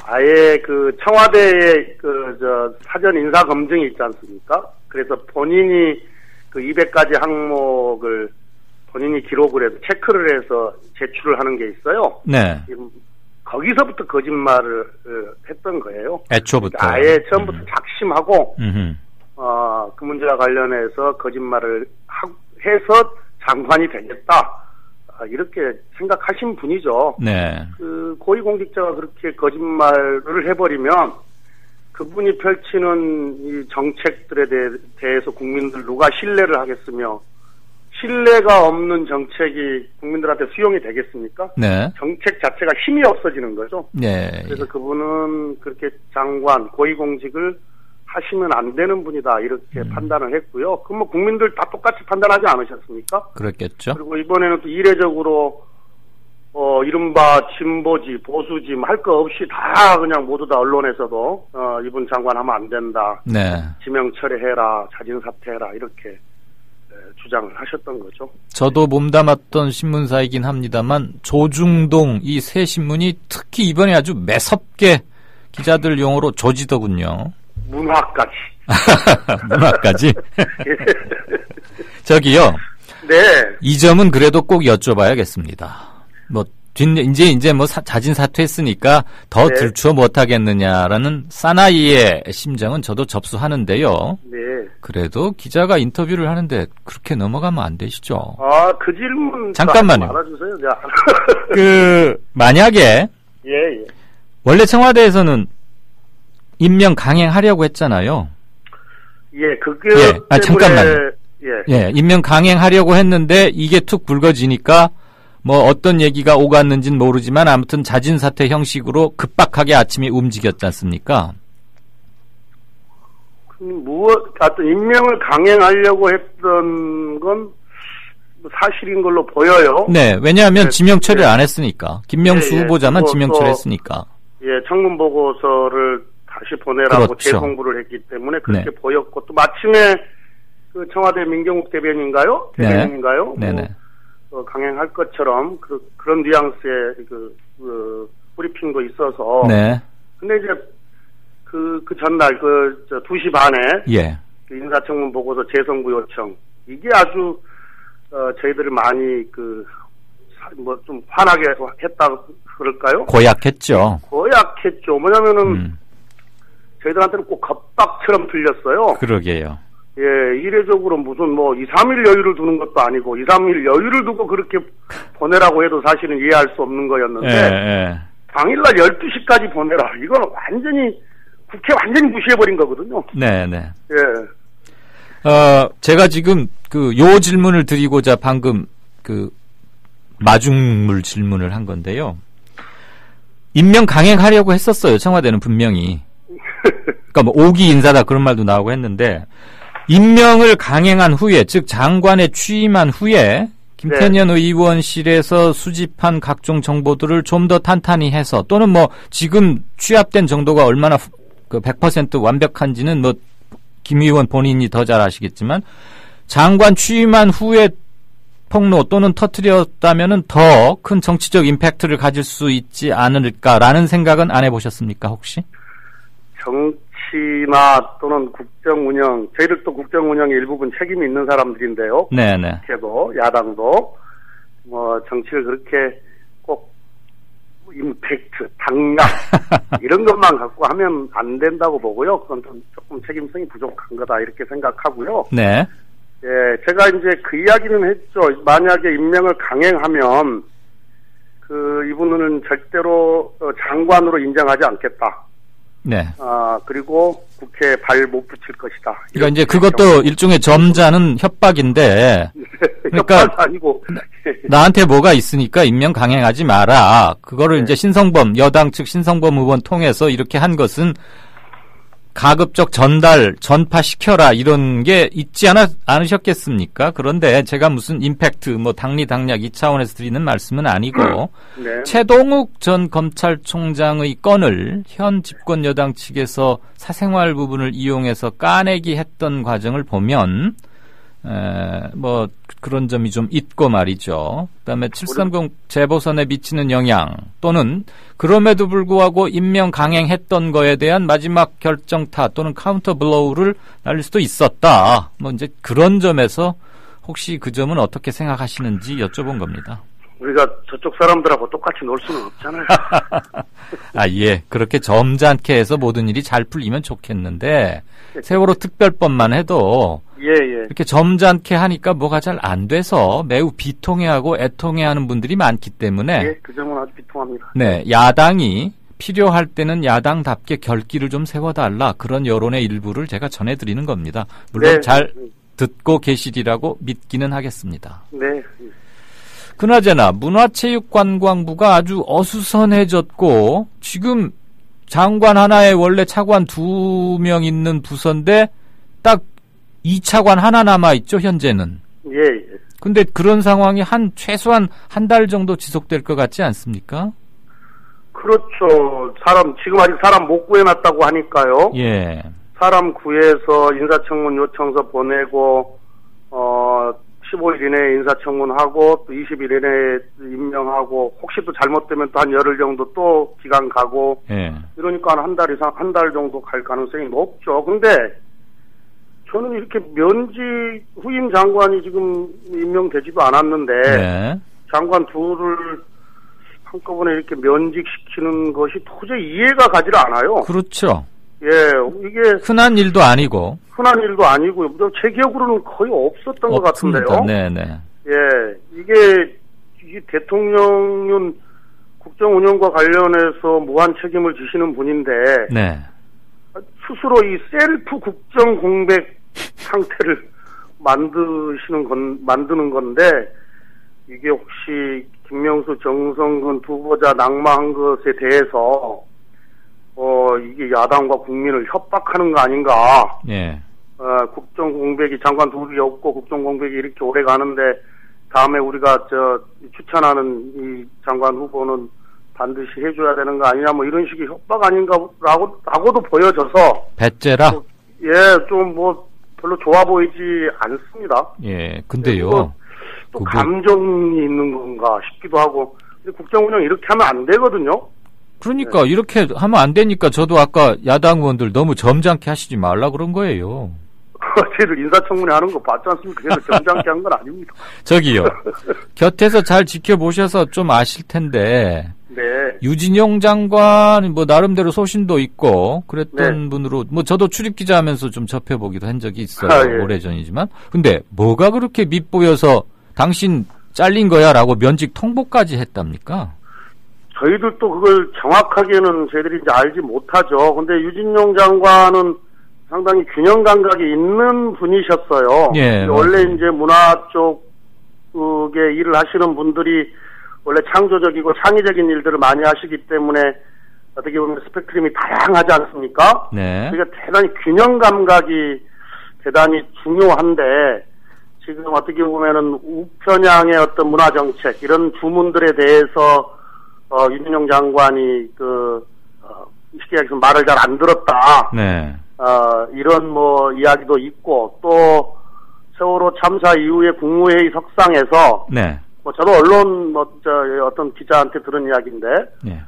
아예 청와대의 사전 인사 검증이 있지 않습니까? 그래서 본인이 200가지 항목을 본인이 기록을 해서 체크를 해서 제출을 하는 게 있어요. 네. 거기서부터 거짓말을 했던 거예요. 애초부터. 아예 처음부터 작심하고 음흠. 그 문제와 관련해서 거짓말을 해서 장관이 되겠다. 이렇게 생각하신 분이죠. 네. 그 고위공직자가 그렇게 거짓말을 해버리면 그분이 펼치는 이 정책들에 대해서 국민들 누가 신뢰를 하겠으며 신뢰가 없는 정책이 국민들한테 수용이 되겠습니까? 네. 정책 자체가 힘이 없어지는 거죠. 네. 그래서 그분은 그렇게 장관, 고위공직을 하시면 안 되는 분이다 이렇게 판단을 했고요. 그럼 뭐 국민들 다 똑같이 판단하지 않으셨습니까? 그렇겠죠. 그리고 이번에는 또 이례적으로 이른바 진보지, 보수지 할 거 없이 다 그냥 모두 다 언론에서도 이분 장관 하면 안 된다. 네. 지명 철회해라, 자진 사퇴해라 이렇게 주장을 하셨던 거죠. 저도 몸담았던 신문사이긴 합니다만 조중동 이 새 신문이 특히 이번에 아주 매섭게 기자들 용어로 조지더군요. 문화까지. 문화까지? 저기요. 네. 이 점은 그래도 꼭 여쭤봐야겠습니다. 이제 자진 사퇴했으니까 더 네. 들추어 못하겠느냐라는 사나이의 심정은 저도 접수하는데요. 네. 그래도 기자가 인터뷰를 하는데 그렇게 넘어가면 안 되시죠. 그 질문 잠깐만요. 알아주세요. 만약에 예. 원래 청와대에서는 임명 강행하려고 했잖아요. 예, 그게 잠깐만요. 예, 임명 강행하려고 했는데 이게 툭 불거지니까 어떤 얘기가 오갔는지는 모르지만 아무튼 자진 사퇴 형식으로 급박하게 아침에 움직였지 않습니까? 하여튼 임명을 강행하려고 했던 건 사실인 걸로 보여요. 네, 왜냐하면 지명 처리를 안 했으니까. 김명수 후보자만 지명 처리했으니까. 예, 청문 보고서를 다시 보내라고 그렇죠. 재송부를 했기 때문에 그렇게 네. 보였고 또 마침에 그 청와대 민경욱 대변인인가요? 대변인인가요? 네네. 강행할 것처럼 그런 뉘앙스의 브리핑도 있어서. 네. 근데 이제 그 전날 2시 반에 예. 그 인사청문 보고서 재송부 요청 이게 아주 저희들을 많이 좀 화나게 했다 그럴까요? 고약했죠. 뭐냐면은 저희들한테는 꼭 겁박처럼 들렸어요. 그러게요. 예, 이례적으로 무슨 2, 3일 여유를 두는 것도 아니고 2, 3일 여유를 두고 그렇게 보내라고 해도 사실은 이해할 수 없는 거였는데 당일날 12시까지 보내라. 이건 완전히 국회 완전히 무시해버린 거거든요. 네네. 예. 제가 지금 요 질문을 드리고자 방금 마중물 질문을 한 건데요. 임명 강행하려고 했었어요. 청와대는 분명히. 그러니까 5기 인사다 그런 말도 나오고 했는데 임명을 강행한 후에 즉 장관에 취임한 후에 김태년 의원실에서 수집한 각종 정보들을 좀 더 탄탄히 해서 또는 지금 취합된 정도가 얼마나 100% 완벽한지는 김 의원 본인이 더 잘 아시겠지만 장관 취임한 후에 폭로 또는 터뜨렸다면은 더 큰 정치적 임팩트를 가질 수 있지 않을까라는 생각은 안 해보셨습니까 혹시? 정치나 또는 국정 운영, 저희들도 국정 운영에 일부분 책임이 있는 사람들인데요. 네네. 국회도 야당도 정치를 그렇게 꼭 임팩트, 당락 이런 것만 갖고 하면 안 된다고 보고요. 그건 조금 책임성이 부족한 거다 이렇게 생각하고요. 네. 예, 제가 이제 그 이야기는 했죠. 만약에 임명을 강행하면 이분은 절대로 장관으로 인정하지 않겠다. 네. 그리고 국회에 발 못 붙일 것이다. 그러니까 이제 그것도 일종의 점잖은 협박인데. 그러니까 협박이 아니고 나한테 뭐가 있으니까 임명 강행하지 마라. 그거를 이제 여당 측 신성범 의원 통해서 이렇게 한 것은 가급적 전파시켜라 이런 게 있지 않으셨겠습니까? 그런데 제가 무슨 임팩트, 당리당략 이 차원에서 드리는 말씀은 아니고 네. 최동욱 전 검찰총장의 건을 현 집권 여당 측에서 사생활 부분을 이용해서 까내기 했던 과정을 보면 그런 점이 좀 있고 말이죠. 그다음에 730 재보선에 미치는 영향 또는 그럼에도 불구하고 임명 강행했던 거에 대한 마지막 결정타 또는 카운터 블로우를 날릴 수도 있었다. 이제 그런 점에서 혹시 그 점은 어떻게 생각하시는지 여쭤본 겁니다. 우리가 저쪽 사람들하고 똑같이 놀 수는 없잖아요. 아, 예. 그렇게 점잖게 해서 모든 일이 잘 풀리면 좋겠는데, 세월호 특별법만 해도, 예. 이렇게 점잖게 하니까 뭐가 잘 안 돼서 매우 비통해하고 애통해하는 분들이 많기 때문에, 예, 그 점은 아주 비통합니다. 네, 야당이 필요할 때는 야당답게 결기를 좀 세워달라. 그런 여론의 일부를 제가 전해드리는 겁니다. 물론 네. 잘 듣고 계시리라고 믿기는 하겠습니다. 네. 그나저나 문화체육관광부가 아주 어수선해졌고 지금 장관 하나에 원래 차관 2명 있는 부서인데 딱 2차관 하나 남아있죠, 현재는. 예. 근데 그런 상황이 최소한 한 달 정도 지속될 것 같지 않습니까? 그렇죠. 지금 아직 사람 못 구해놨다고 하니까요. 예. 사람 구해서 인사청문 요청서 보내고, 15일 이내에 인사청문하고, 또 20일 이내에 임명하고, 혹시 또 잘못되면 또 한 열흘 정도 또 기간 가고, 예. 이러니까 한 달 정도 갈 가능성이 높죠. 근데, 저는 이렇게 면직 후임 장관이 지금 임명되지도 않았는데, 네. 장관 둘을 한꺼번에 이렇게 면직시키는 것이 도저히 이해가 가지를 않아요. 그렇죠. 예, 이게 흔한 일도 아니고. 흔한 일도 아니고요. 제 기억으로는 거의 없었던 것 같은데요. 네네. 예, 이게 대통령은 국정 운영과 관련해서 무한 책임을 지시는 분인데, 네. 스스로 이 셀프 국정 공백 상태를 만드는 건데, 이게 혹시 김명수, 정성근 두 후보자 낙마한 것에 대해서 이게 야당과 국민을 협박하는 거 아닌가? 예. 국정 공백이 장관 둘이 없고 국정 공백이 이렇게 오래 가는데 다음에 우리가 추천하는 이 장관 후보는 반드시 해줘야 되는 거 아니냐, 뭐 이런 식의 협박 아닌가라고도 보여져서. 배째라? 예, 좀 별로 좋아 보이지 않습니다. 예, 근데요. 또 감정이 있는 건가 싶기도 하고. 근데 국정 운영 이렇게 하면 안 되거든요. 그러니까 네. 이렇게 하면 안 되니까 저도 아까 야당 의원들 너무 점잖게 하시지 말라 그런 거예요. 쟤들 인사청문회 하는 거 봤지 않습니까? 그래서 점잖게 한 건 아닙니다. 저기요. 곁에서 잘 지켜보셔서 좀 아실 텐데. 네. 유진용 장관 나름대로 소신도 있고 그랬던 네. 분으로 저도 출입기자 하면서 좀 접해보기도 한 적이 있어요. 예. 오래전이지만. 근데 뭐가 그렇게 밉보여서 당신 잘린 거야 라고 면직 통보까지 했답니까? 저희들도 그걸 정확하게는 저희들이 이제 알지 못하죠. 근데 유진용 장관은 상당히 균형 감각이 있는 분이셨어요. 예, 원래 이제 문화 쪽에 일을 하시는 분들이 원래 창조적이고 창의적인 일들을 많이 하시기 때문에 어떻게 보면 스펙트럼이 다양하지 않습니까? 네. 그러니까 대단히 균형 감각이 대단히 중요한데 지금 어떻게 보면은 우편향의 어떤 문화 정책 이런 주문들에 대해서 유진용 장관이 쉽게 얘기해서 말을 잘 안 들었다. 네. 이런 이야기도 있고 또 세월호 참사 이후에 국무회의 석상에서 네. 저도 언론 어떤 기자한테 들은 이야기인데 네.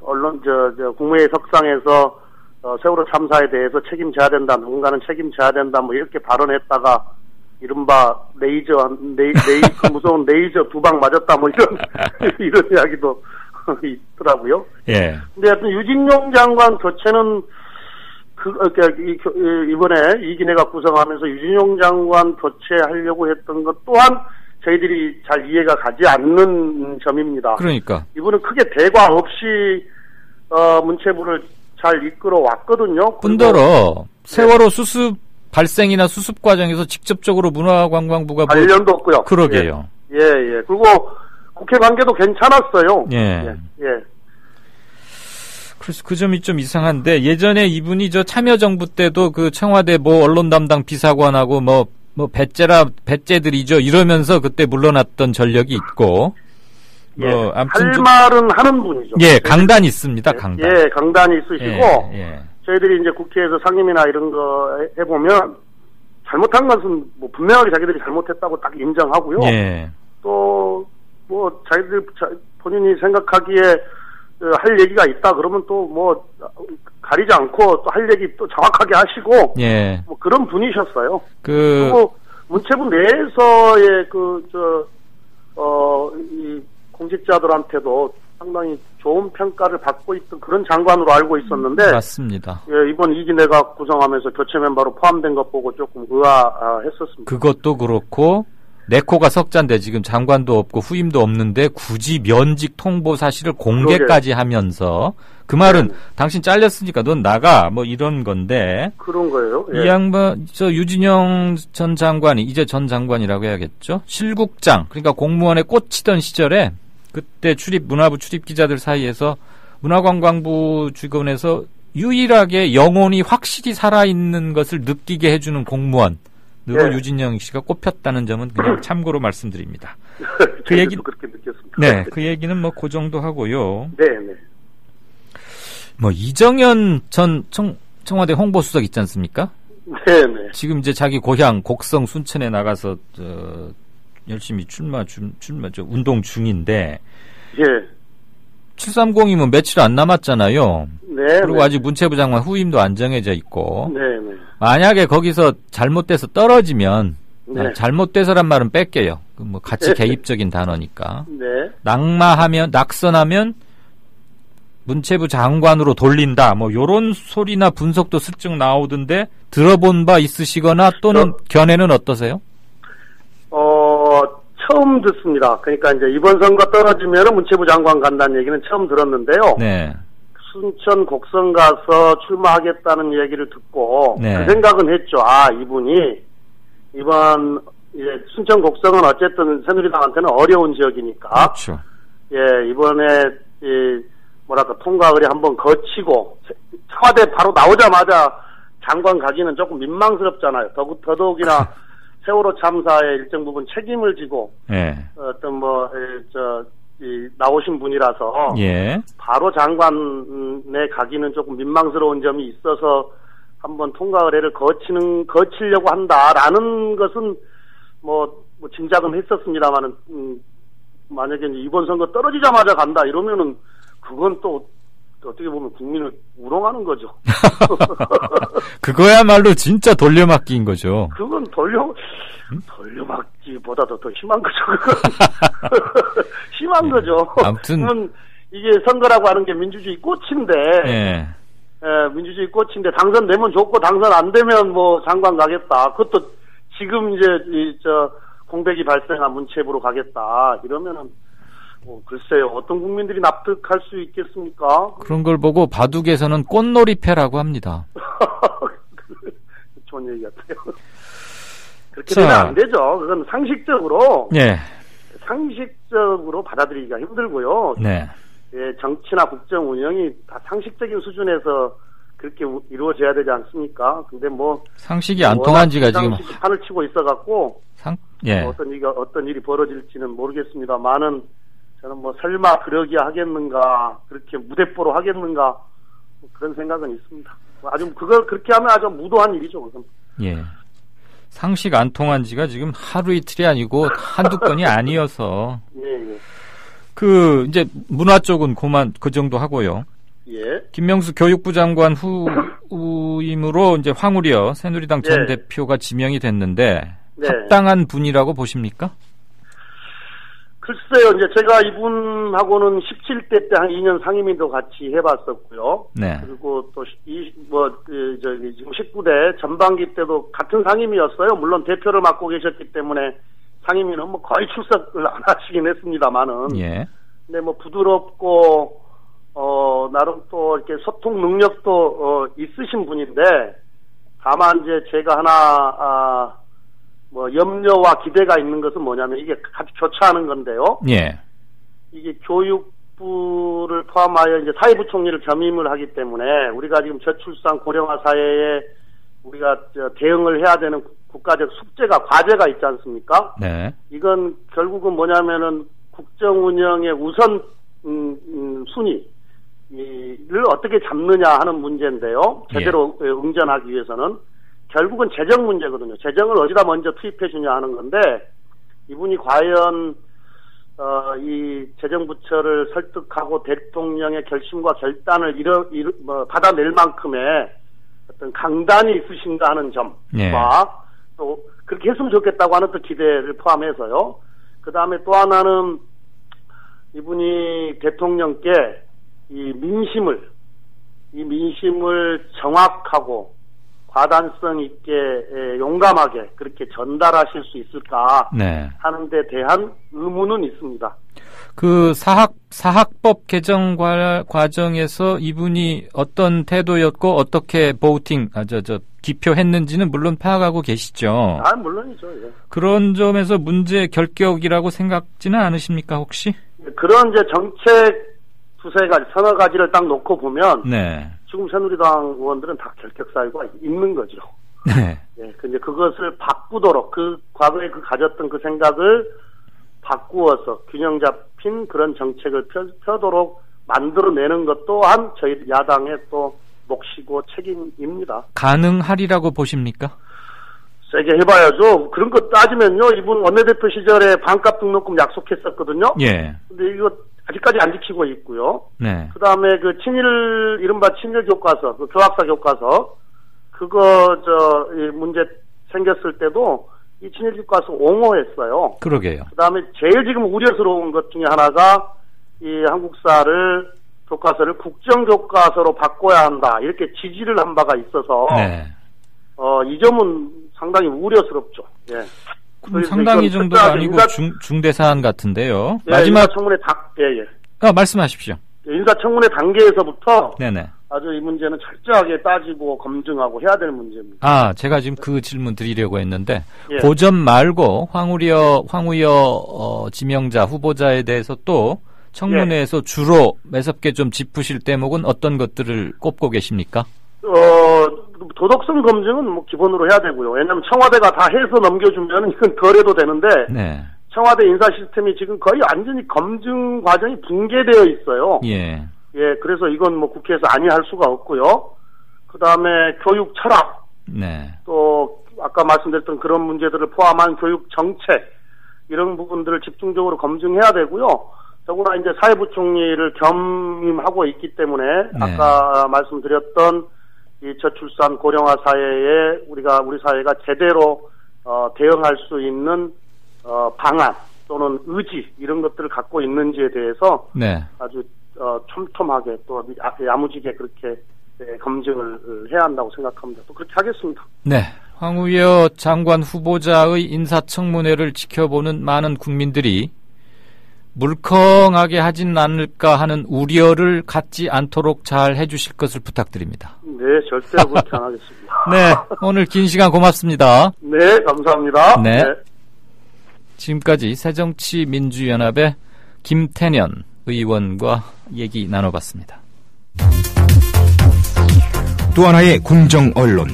언론 국무회의 석상에서 세월호 참사에 대해서 책임져야 된다. 누군가는 책임져야 된다. 이렇게 발언했다가 이른바 무서운 레이저 2방 맞았다. 이런 이야기도 있더라고요. 예. 근데 하여튼 유진용 장관 교체는 이번에 이기내가 구성하면서 유진용 장관 교체하려고 했던 것 또한 저희들이 잘 이해가 가지 않는 점입니다. 그러니까. 이분은 크게 대과 없이 문체부를 잘 이끌어 왔거든요. 뿐더러 세월호 수습 발생이나 수습 과정에서 직접적으로 문화관광부가 관련도 없고요. 그러게요. 예. 그리고 국회 관계도 괜찮았어요. 예. 예. 그래서 그 점이 좀 이상한데 예전에 이분이 참여정부 때도 그 청와대 언론 담당 비서관하고 배째들이죠 이러면서 그때 물러났던 전력이 있고 아무튼 할 말은 하는 분이죠. 예, 강단이 있습니다. 강단. 예, 강단이 있으시고 예. 저희들이 이제 국회에서 상임이나 이런 거 해보면 잘못한 것은 분명하게 자기들이 잘못했다고 딱 인정하고요. 예. 또 자기들 본인이 생각하기에 할 얘기가 있다 그러면 또 가리지 않고 또 할 얘기 또 정확하게 하시고 예. 그런 분이셨어요. 그리고 문체부 내에서의 이 공직자들한테도 상당히 좋은 평가를 받고 있던 그런 장관으로 알고 있었는데. 맞습니다. 예, 이번 2기 내각 구성하면서 교체 멤버로 포함된 것 보고 조금 의아했었습니다. 그것도 그렇고, 내 코가 석잔데 지금 장관도 없고 후임도 없는데 굳이 면직 통보 사실을 공개까지 하면서 그 말은 당신 잘렸으니까 넌 나가 뭐 이런 건데 그런 거예요. 예. 이 양반 유진영 전 장관이 이제 전 장관이라고 해야겠죠. 실국장 그러니까 공무원에 꽂히던 시절에 그때 문화부 출입 기자들 사이에서 문화관광부 직원에서 유일하게 영혼이 확실히 살아있는 것을 느끼게 해주는 공무원. 네. 유진영 씨가 꼽혔다는 점은 그냥 참고로 말씀드립니다. 그 얘기 그렇게 느꼈습니다. 네, 그 얘기는 뭐 그 정도 하고요. 네, 네. 뭐 이정현 전 청와대 홍보수석 있지 않습니까? 네, 네. 지금 이제 자기 고향 곡성 순천에 나가서 열심히 운동 중인데. 예. 730이면 며칠 안 남았잖아요. 네. 그리고 아직 문체부 장관 후임도 안 정해져 있고. 네, 네. 만약에 거기서 잘못돼서 떨어지면, 네. 잘못돼서란 말은 뺄게요. 뭐 같이 개입적인 단어니까. 네. 낙선하면 문체부 장관으로 돌린다. 뭐 요런 소리나 분석도 슬쩍 나오던데 들어본 바 있으시거나 또는 견해는 어떠세요? 처음 듣습니다. 그러니까 이제 이번 선거 떨어지면 문체부 장관 간다는 얘기는 처음 들었는데요. 네. 순천 곡성 가서 출마하겠다는 얘기를 듣고 네. 그 생각은 했죠. 이분이 이번 이제 순천 곡성은 어쨌든 새누리당한테는 어려운 지역이니까. 그렇죠. 예, 이번에 통과 의례 한번 거치고 청와대 바로 나오자마자 장관 가기는 조금 민망스럽잖아요. 더더욱이나 세월호 참사의 일정 부분 책임을 지고 어떤 나오신 분이라서 바로 장관에 가기는 조금 민망스러운 점이 있어서 한번 통과 의례를 거치려고 한다라는 것은 뭐 짐작은 했었습니다만은 만약에 이제 이번 선거 떨어지자마자 간다 이러면은 그건 또 어떻게 보면 국민을 우롱하는 거죠. 그거야말로 진짜 돌려막기인 거죠. 그건 돌려막기보다도 더 심한 거죠. 심한 거죠. 아무튼 이게 선거라고 하는 게 민주주의 꽃인데, 민주주의 꽃인데 당선되면 좋고 당선 안 되면 뭐 장관 가겠다. 그것도 지금 이제 공백이 발생한 문체부로 가겠다. 이러면은. 글쎄요. 어떤 국민들이 납득할 수 있겠습니까? 그런 걸 보고 바둑에서는 꽃놀이패라고 합니다. 좋은 얘기 같아요. 그렇게 되면 안 되죠. 그건 상식적으로 받아들이기가 힘들고요. 네. 예, 정치나 국정 운영이 다 상식적인 수준에서 그렇게 이루어져야 되지 않습니까? 근데 상식이 안 통한 지가 지금 판을 치고 있어갖고 예. 어떤 일이 벌어질지는 모르겠습니다만은 저는 설마 그러기야 하겠는가, 그렇게 무대뽀로 하겠는가, 그런 생각은 있습니다. 아주, 그걸 그렇게 하면 아주 무도한 일이죠, 그건. 예. 상식 안 통한 지가 지금 하루 이틀이 아니고 한두 건이 아니어서. 예. 이제 문화 쪽은 그 정도 하고요. 예. 김명수 교육부 장관 후임으로 이제 황우려 새누리당 전 대표가 지명이 됐는데, 합당한 분이라고 보십니까? 글쎄요, 이제 제가 이분하고는 17대 때 한 2년 상임위도 같이 해봤었고요. 네. 그리고 또 지금 19대 전반기 때도 같은 상임위였어요. 물론 대표를 맡고 계셨기 때문에 상임위는 거의 출석을 안 하시긴 했습니다만은. 예. 근데 부드럽고 나름 또 이렇게 소통 능력도 있으신 분인데, 다만 이제 제가 하나 염려와 기대가 있는 것은 뭐냐면 이게 같이 교차하는 건데요. 예. 이게 교육부를 포함하여 이제 사회부총리를 겸임을 하기 때문에 우리가 지금 저출산 고령화 사회에 우리가 대응을 해야 되는 국가적 과제가 있지 않습니까? 네. 이건 결국은 뭐냐면은 국정 운영의 우선 순위를 어떻게 잡느냐 하는 문제인데요. 제대로 응전하기 위해서는. 결국은 재정 문제거든요. 재정을 어디다 먼저 투입해 주냐 하는 건데, 이분이 과연 이 재정부처를 설득하고 대통령의 결심과 결단을 받아낼 만큼의 어떤 강단이 있으신가 하는 점과 또 그렇게 했으면 좋겠다고 하는 또 기대를 포함해서요. 그 다음에 또 하나는 이분이 대통령께 이 민심을 정확하고 과단성 있게 용감하게 그렇게 전달하실 수 있을까 네. 하는 데 대한 의문은 있습니다. 그 사학법 개정 과정에서 이분이 어떤 태도였고 어떻게 기표했는지는 물론 파악하고 계시죠. 물론이죠. 예. 그런 점에서 문제 결격이라고 생각지는 않으십니까 혹시? 그런 이제 정책 두세 가지, 서너 가지를 딱 놓고 보면 네. 지금 새누리당 의원들은 다 결격 사유가 있는 거죠. 네. 예, 근데 그것을 바꾸도록 과거에 가졌던 그 생각을 바꾸어서 균형 잡힌 그런 정책을 펴도록 만들어내는 것 또한 저희 야당의 또 몫이고 책임입니다. 가능하리라고 보십니까? 세게 해봐야죠. 그런 거 따지면요, 이분 원내대표 시절에 반값 등록금 약속했었거든요. 예. 근데 이거 아직까지 안 지키고 있고요. 네. 그 다음에 이른바 친일 교과서, 그 교학사 교과서, 이 문제 생겼을 때도 이 친일 교과서 옹호했어요. 그러게요. 그 다음에 제일 지금 우려스러운 것 중에 하나가 이 한국사를 교과서를 국정교과서로 바꿔야 한다. 이렇게 지지를 한 바가 있어서, 네. 이 점은 상당히 우려스럽죠. 예. 상당히 정도가 아니고 중대 사안 같은데요. 예, 마지막 인사청문회 말씀하십시오. 인사청문회 단계에서부터 네네. 아주 이 문제는 철저하게 따지고 검증하고 해야 될 문제입니다. 제가 지금 그 질문 드리려고 했는데 예. 그 점 말고 황우여 지명자 후보자에 대해서 또 청문회에서 주로 매섭게 좀 짚으실 대목은 어떤 것들을 꼽고 계십니까? 도덕성 검증은 뭐 기본으로 해야 되고요. 왜냐하면 청와대가 다 해서 넘겨주면 이건 덜해도 되는데 네. 청와대 인사 시스템이 지금 거의 완전히 검증 과정이 붕괴되어 있어요. 예. 예, 그래서 이건 뭐 국회에서 아니할 수가 없고요. 그 다음에 교육 철학. 네. 또 아까 말씀드렸던 그런 문제들을 포함한 교육 정책 이런 부분들을 집중적으로 검증해야 되고요. 더구나 이제 사회부총리를 겸임하고 있기 때문에 네. 아까 말씀드렸던 이 저출산 고령화 사회에 우리 사회가 제대로 대응할 수 있는 방안 또는 의지 이런 것들을 갖고 있는지에 대해서 네. 아주 촘촘하게 또 야무지게 그렇게 검증을 해야 한다고 생각합니다. 또 그렇게 하겠습니다. 네. 황우여 장관 후보자의 인사청문회를 지켜보는 많은 국민들이 물컹하게 하진 않을까 하는 우려를 갖지 않도록 잘 해주실 것을 부탁드립니다. 네, 절대로 그렇게 안 하겠습니다. 네, 오늘 긴 시간 고맙습니다. 네, 감사합니다. 네. 지금까지 새정치민주연합의 김태년 의원과 얘기 나눠봤습니다. 또 하나의 공정 언론,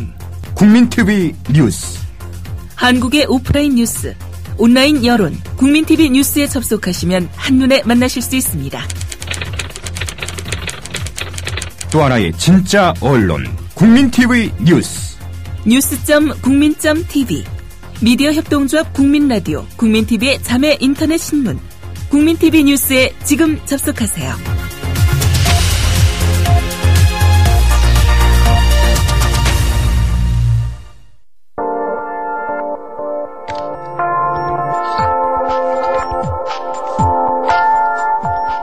국민TV 뉴스. 한국의 오프라인 뉴스, 온라인 여론, 국민TV 뉴스에 접속하시면 한눈에 만나실 수 있습니다. 또 하나의 진짜 언론, 국민TV 뉴스. 뉴스.국민.tv, 미디어 협동조합 국민라디오, 국민TV의 자매 인터넷 신문, 국민TV 뉴스에 지금 접속하세요.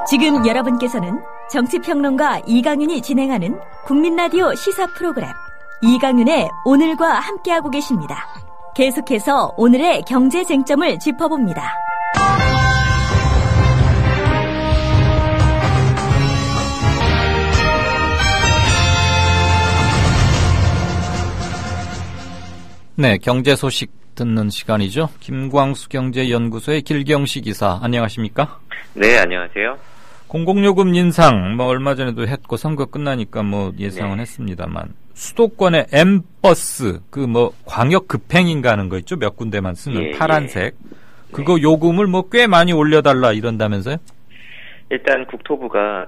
지금 여러분께서는 정치평론가 이강윤이 진행하는 국민라디오 시사 프로그램 이강윤의 오늘과 함께하고 계십니다. 계속해서 오늘의 경제 쟁점을 짚어봅니다. 네, 경제 소식 듣는 시간이죠. 김광수 경제연구소의 길경식 이사, 안녕하십니까? 네, 안녕하세요. 공공요금 인상, 얼마 전에도 했고, 선거 끝나니까 예상은 했습니다만, 수도권의 M버스, 광역 급행인가 하는 거 있죠? 몇 군데만 쓰는 파란색. 그거 요금을 꽤 많이 올려달라 이런다면서요? 일단 국토부가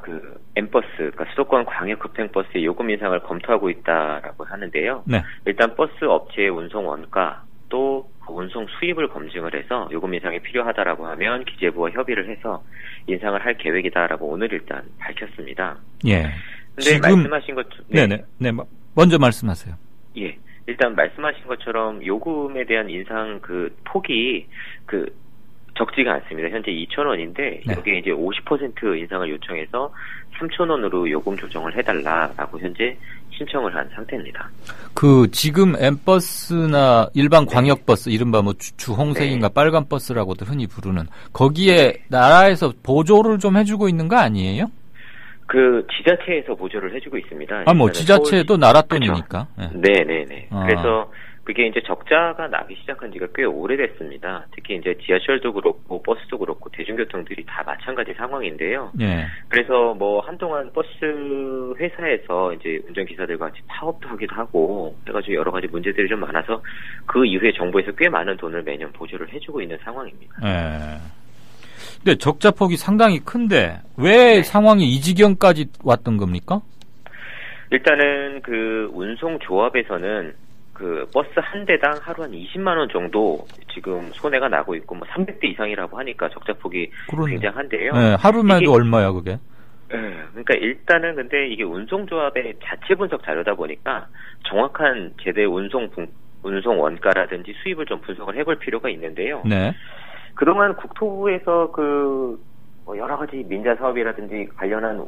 M버스, 그러니까 수도권 광역 급행버스의 요금 인상을 검토하고 있다라고 하는데요. 네. 일단 버스 업체의 운송 원가, 또 운송 수입을 검증을 해서 요금 인상이 필요하다라고 하면 기재부와 협의를 해서 인상을 할 계획이다라고 오늘 일단 밝혔습니다. 예. 근데 말씀하신 것 네네. 먼저 말씀하세요. 예. 일단 말씀하신 것처럼 요금에 대한 인상 그 폭이 적지가 않습니다. 현재 2,000원인데 여기에 이제 50% 인상을 요청해서 3,000원으로 요금 조정을 해달라라고 현재 신청을 한 상태입니다. 지금 M버스나 일반 광역버스, 이른바 뭐 주홍색인가 빨간 버스라고도 흔히 부르는 거기에 나라에서 보조를 좀 해주고 있는 거 아니에요? 지자체에서 보조를 해주고 있습니다. 지자체도 나라 돈이니까. 네네네. 그래서 그게 이제 적자가 나기 시작한 지가 꽤 오래됐습니다. 특히 이제 지하철도 그렇고 버스도 그렇고 대중교통들이 다 마찬가지 상황인데요. 그래서 뭐 한동안 버스 회사에서 이제 운전기사들과 같이 파업도 하기도 하고 해가지고 여러 가지 문제들이 좀 많아서 그 이후에 정부에서 꽤 많은 돈을 매년 보조를 해주고 있는 상황입니다. 근데 적자폭이 상당히 큰데 왜 상황이 이 지경까지 왔던 겁니까? 일단은 운송조합에서는 버스 한 대당 하루 한 20만 원 정도 지금 손해가 나고 있고 300대 이상이라고 하니까 적자폭이 굉장한데요. 하루만 해도 얼마야 그게? 그러니까 일단은 근데 이게 운송조합의 자체 분석 자료다 보니까 정확한 제대 운송 원가라든지 수입을 좀 분석을 해볼 필요가 있는데요. 그동안 국토부에서 여러 가지 민자 사업이라든지 관련한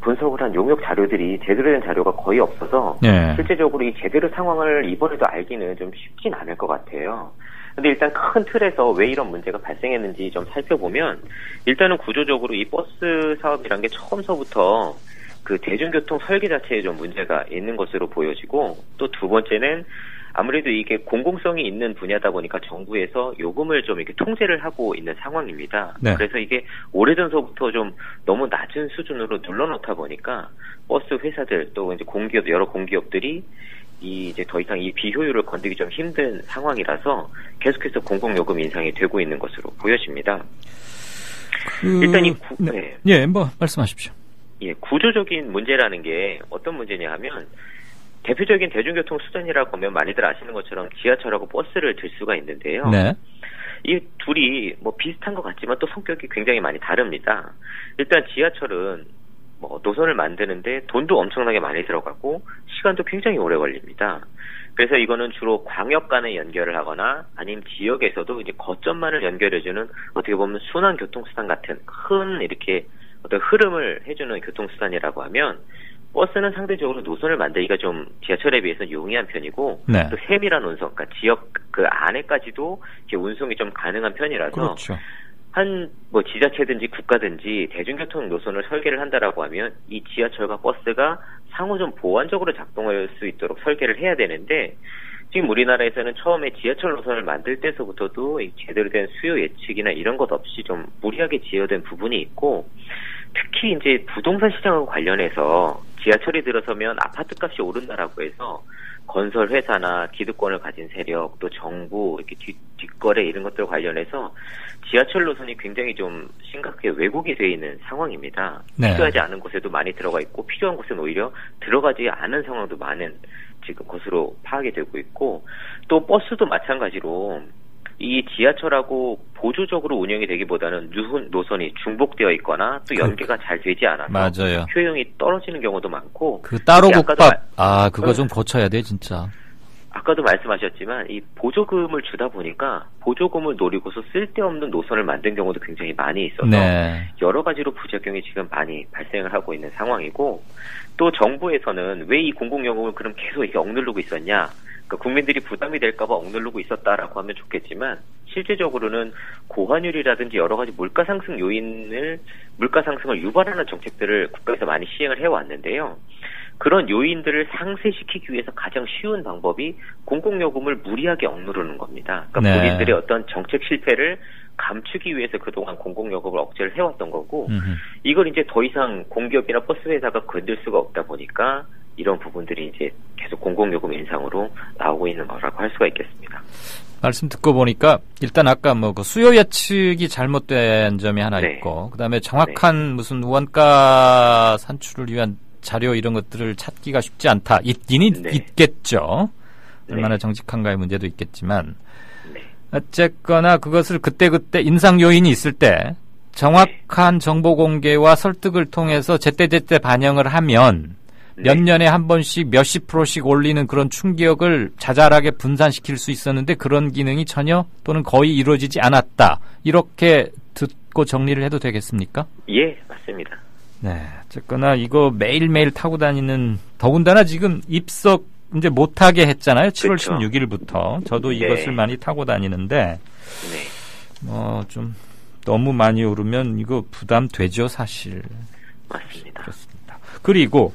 분석을 한 용역 자료들이 제대로 된 자료가 거의 없어서 실제적으로 이 제대로 상황을 이번에도 알기는 좀 쉽진 않을 것 같아요. 근데 일단 큰 틀에서 왜 이런 문제가 발생했는지 좀 살펴보면 일단은 구조적으로 이 버스 사업이란 게 처음서부터 대중교통 설계 자체에 좀 문제가 있는 것으로 보여지고 또 두 번째는 아무래도 이게 공공성이 있는 분야다 보니까 정부에서 요금을 좀 이렇게 통제를 하고 있는 상황입니다. 그래서 이게 오래전서부터 좀 너무 낮은 수준으로 눌러놓다 보니까 버스 회사들 또 이제 여러 공기업들이 이제 더 이상 이 비효율을 건드리기 좀 힘든 상황이라서 계속해서 공공요금 인상이 되고 있는 것으로 보여집니다. 일단 말씀하십시오. 구조적인 문제라는 게 어떤 문제냐 하면 대표적인 대중교통 수단이라고 하면 많이들 아시는 것처럼 지하철하고 버스를 들 수가 있는데요. 이 둘이 뭐 비슷한 것 같지만 또 성격이 굉장히 많이 다릅니다. 일단 지하철은 노선을 만드는데 돈도 엄청나게 많이 들어가고 시간도 굉장히 오래 걸립니다. 그래서 이거는 주로 광역 간에 연결을 하거나 아니면 지역에서도 이제 거점만을 연결해주는 어떻게 보면 순환 교통수단 같은 큰 이렇게 어떤 흐름을 해주는 교통수단이라고 하면 버스는 상대적으로 노선을 만들기가 좀 지하철에 비해서 용이한 편이고 또 세밀한 운송, 그러니까 지역 안에까지도 이렇게 운송이 좀 가능한 편이라서 지자체든지 국가든지 대중교통 노선을 설계를 한다라고 하면 이 지하철과 버스가 상호 좀 보완적으로 작동할 수 있도록 설계를 해야 되는데 지금 우리나라에서는 처음에 지하철 노선을 만들 때서부터도 제대로 된 수요 예측이나 이런 것 없이 좀 무리하게 지어된 부분이 있고 특히 이제 부동산 시장하고 관련해서 지하철이 들어서면 아파트 값이 오른다라고 해서 건설 회사나 기득권을 가진 세력 또 정부 이렇게 뒷거래 이런 것들 관련해서 지하철 노선이 굉장히 좀 심각하게 왜곡이 되어 있는 상황입니다. 필요하지 않은 곳에도 많이 들어가 있고 필요한 곳은 오히려 들어가지 않은 상황도 많은 지금 것으로 파악이 되고 있고 또 버스도 마찬가지로 이 지하철하고 보조적으로 운영이 되기보다는 노선이 중복되어 있거나 또 연계가 잘 되지 않아서 효용이 떨어지는 경우도 많고 따로 국밥 그거 좀 고쳐야 돼 진짜. 아까도 말씀하셨지만 이 보조금을 주다 보니까 보조금을 노리고서 쓸데없는 노선을 만든 경우도 굉장히 많이 있어서 여러 가지로 부작용이 지금 많이 발생을 하고 있는 상황이고 또 정부에서는 왜 이 공공요금을 그럼 계속 이렇게 억누르고 있었냐 국민들이 부담이 될까봐 억누르고 있었다라고 하면 좋겠지만 실제적으로는 고환율이라든지 여러 가지 물가 상승을 유발하는 정책들을 국가에서 많이 시행을 해왔는데요. 그런 요인들을 상쇄시키기 위해서 가장 쉬운 방법이 공공요금을 무리하게 억누르는 겁니다. 그러니까 본인들의 어떤 정책 실패를 감추기 위해서 그동안 공공요금을 억제를 해왔던 거고 이걸 이제 더 이상 공기업이나 버스 회사가 건들 수가 없다 보니까 이런 부분들이 이제 계속 공공요금 인상으로 나오고 있는 거라고 할 수가 있겠습니다. 말씀 듣고 보니까 일단 아까 그 수요 예측이 잘못된 점이 하나 있고 그다음에 정확한 무슨 원가 산출을 위한 자료 이런 것들을 찾기가 쉽지 않다. 있겠죠. 얼마나 정직한가의 문제도 있겠지만 어쨌거나 그것을 그때그때 인상 요인이 있을 때 정확한 정보 공개와 설득을 통해서 제때제때 반영을 하면 몇 년에 한 번씩 몇십 %씩 올리는 그런 충격을 자잘하게 분산시킬 수 있었는데 그런 기능이 전혀 또는 거의 이루어지지 않았다. 이렇게 듣고 정리를 해도 되겠습니까? 예, 맞습니다. 네, 어쨌거나 이거 매일매일 타고 다니는, 더군다나 지금 입석 이제 못하게 했잖아요. 7월 그렇죠. 16일부터. 저도 네. 이것을 많이 타고 다니는데 좀 너무 많이 오르면 이거 부담되죠, 사실. 맞습니다. 그렇습니다. 그리고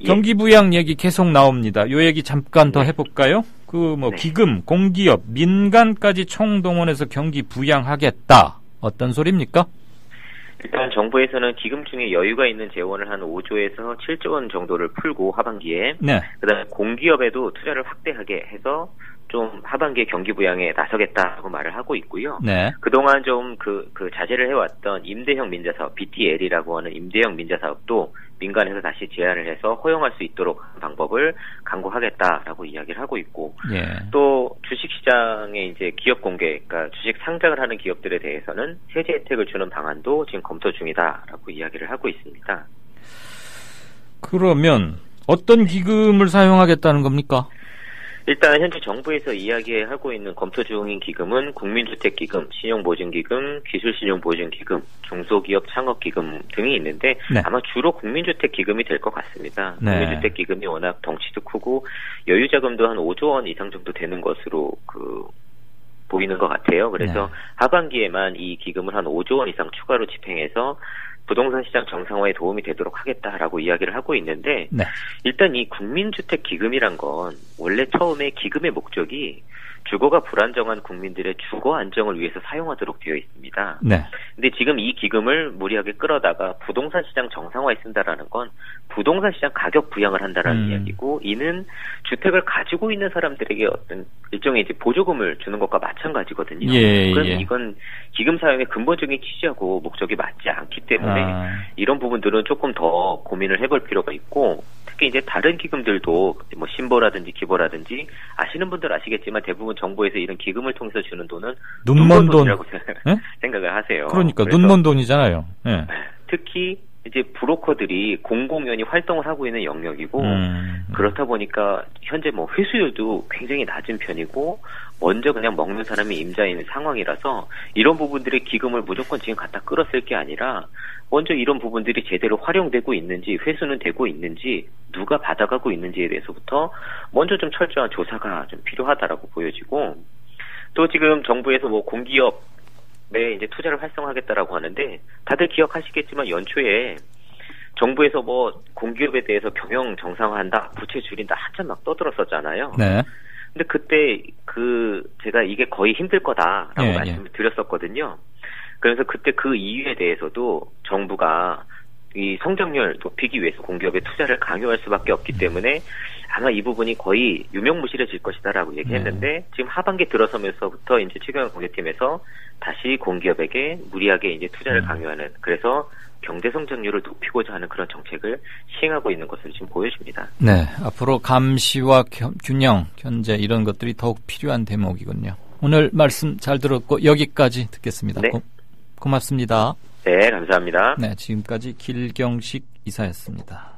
경기 부양 얘기 계속 나옵니다. 요 얘기 잠깐 더 해볼까요? 기금, 공기업, 민간까지 총동원해서 경기 부양하겠다. 어떤 소리입니까? 일단 정부에서는 기금 중에 여유가 있는 재원을 한 5조에서 7조 원 정도를 풀고 하반기에 그다음에 공기업에도 투자를 확대하게 해서 좀 하반기에 경기 부양에 나서겠다고 말을 하고 있고요. 그동안 좀 그 자제를 해왔던 임대형 민자사업 BTL이라고 하는 임대형 민자사업도 민간에서 다시 제안을 해서 허용할 수 있도록 방법을 강구하겠다라고 이야기를 하고 있고 또 주식시장에 이제 기업 공개, 그러니까 주식 상장을 하는 기업들에 대해서는 세제 혜택을 주는 방안도 지금 검토 중이다라고 이야기를 하고 있습니다. 그러면 어떤 기금을 사용하겠다는 겁니까? 일단 현재 정부에서 이야기하고 있는 검토 중인 기금은 국민주택기금, 신용보증기금, 기술신용보증기금, 중소기업 창업기금 등이 있는데 아마 주로 국민주택기금이 될 것 같습니다. 국민주택기금이 워낙 덩치도 크고 여유자금도 한 5조 원 이상 정도 되는 것으로 보이는 것 같아요. 그래서 하반기에만 이 기금을 한 5조 원 이상 추가로 집행해서 부동산 시장 정상화에 도움이 되도록 하겠다라고 이야기를 하고 있는데 일단 이 국민주택기금이란 건 원래 처음에 기금의 목적이 주거가 불안정한 국민들의 주거 안정을 위해서 사용하도록 되어 있습니다. 근데 지금 이 기금을 무리하게 끌어다가 부동산 시장 정상화에 쓴다라는 건 부동산 시장 가격 부양을 한다라는 이야기고, 이는 주택을 가지고 있는 사람들에게 어떤 일종의 이제 보조금을 주는 것과 마찬가지거든요. 그럼 이건 기금 사용의 근본적인 취지하고 목적이 맞지 않기 때문에 이런 부분들은 조금 더 고민을 해볼 필요가 있고, 특히 이제 다른 기금들도 뭐 신보라든지 기보라든지 아시는 분들 아시겠지만 대부분 정부에서 이런 기금을 통해서 주는 돈은 눈먼 돈이라고 생각을 하세요. 그러니까 눈먼 돈이잖아요. 특히 이제 브로커들이 공공연히 활동을 하고 있는 영역이고 그렇다 보니까 현재 뭐 회수율도 굉장히 낮은 편이고 먼저 그냥 먹는 사람이 임자인 상황이라서 이런 부분들의 기금을 무조건 지금 갖다 끌었을 게 아니라 먼저 이런 부분들이 제대로 활용되고 있는지, 회수는 되고 있는지, 누가 받아가고 있는지에 대해서부터 먼저 좀 철저한 조사가 좀 필요하다라고 보여지고, 또 지금 정부에서 뭐 공기업에 이제 투자를 활성화하겠다라고 하는데 다들 기억하시겠지만 연초에 정부에서 뭐 공기업에 대해서 경영 정상화한다, 부채 줄인다 한참 막 떠들었었잖아요. 근데 그때 제가 이게 거의 힘들 거다라고 말씀을 드렸었거든요. 그래서 그때 그 이유에 대해서도 정부가 이 성장률 높이기 위해서 공기업에 투자를 강요할 수밖에 없기 때문에 아마 이 부분이 거의 유명무실해질 것이다라고 얘기했는데 지금 하반기 들어서면서부터 이제 최경영 공개팀에서 다시 공기업에게 무리하게 이제 투자를 강요하는, 그래서 경제 성장률을 높이고자 하는 그런 정책을 시행하고 있는 것으로 지금 보여집니다. 앞으로 감시와 균형, 견제 이런 것들이 더욱 필요한 대목이군요. 오늘 말씀 잘 들었고 여기까지 듣겠습니다. 고맙습니다. 네, 감사합니다. 지금까지 길경식 이사였습니다.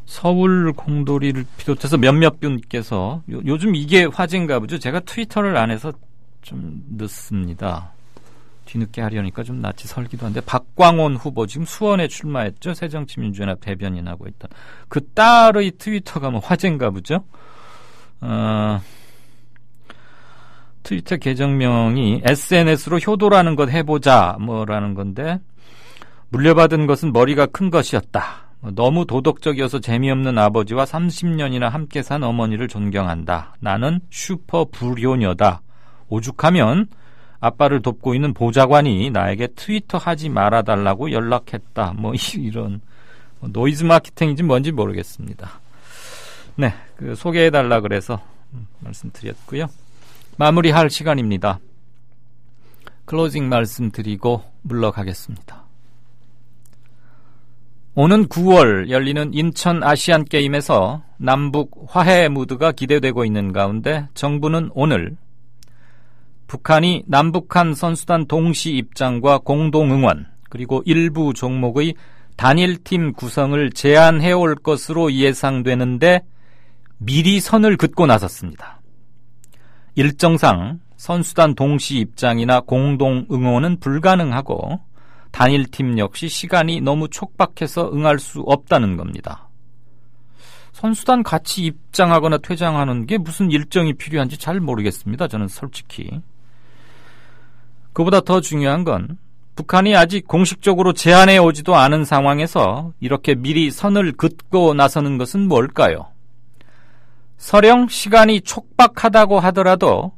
서울 공돌이를 비롯해서 몇몇 분께서 요즘 이게 화제인가 보죠. 제가 트위터를 안 해서 좀 늦습니다. 뒤늦게 하려니까 좀 낯이 설기도 한데, 박광온 후보 지금 수원에 출마했죠. 새정치민주연합 대변인하고 있던 그 딸의 트위터가 뭐 화제인가 보죠. 트위터 계정명이 SNS로 효도라는 것 해보자 뭐라는 건데, 물려받은 것은 머리가 큰 것이었다. 너무 도덕적이어서 재미없는 아버지와 30년이나 함께 산 어머니를 존경한다. 나는 슈퍼 불효녀다. 오죽하면 아빠를 돕고 있는 보좌관이 나에게 트위터 하지 말아달라고 연락했다. 뭐 이런 노이즈 마케팅인지 뭔지 모르겠습니다. 소개해달라 그래서 말씀드렸고요. 마무리할 시간입니다. 클로징 말씀드리고 물러가겠습니다. 오는 9월 열리는 인천 아시안게임에서 남북 화해 무드가 기대되고 있는 가운데 정부는 오늘 북한이 남북한 선수단 동시 입장과 공동 응원, 그리고 일부 종목의 단일팀 구성을 제안해 올 것으로 예상되는데 미리 선을 긋고 나섰습니다. 일정상 선수단 동시 입장이나 공동 응원은 불가능하고 단일팀 역시 시간이 너무 촉박해서 응할 수 없다는 겁니다. 선수단 같이 입장하거나 퇴장하는 게 무슨 일정이 필요한지 잘 모르겠습니다. 저는 솔직히. 그보다 더 중요한 건 북한이 아직 공식적으로 제안해 오지도 않은 상황에서 이렇게 미리 선을 긋고 나서는 것은 뭘까요? 설령 시간이 촉박하다고 하더라도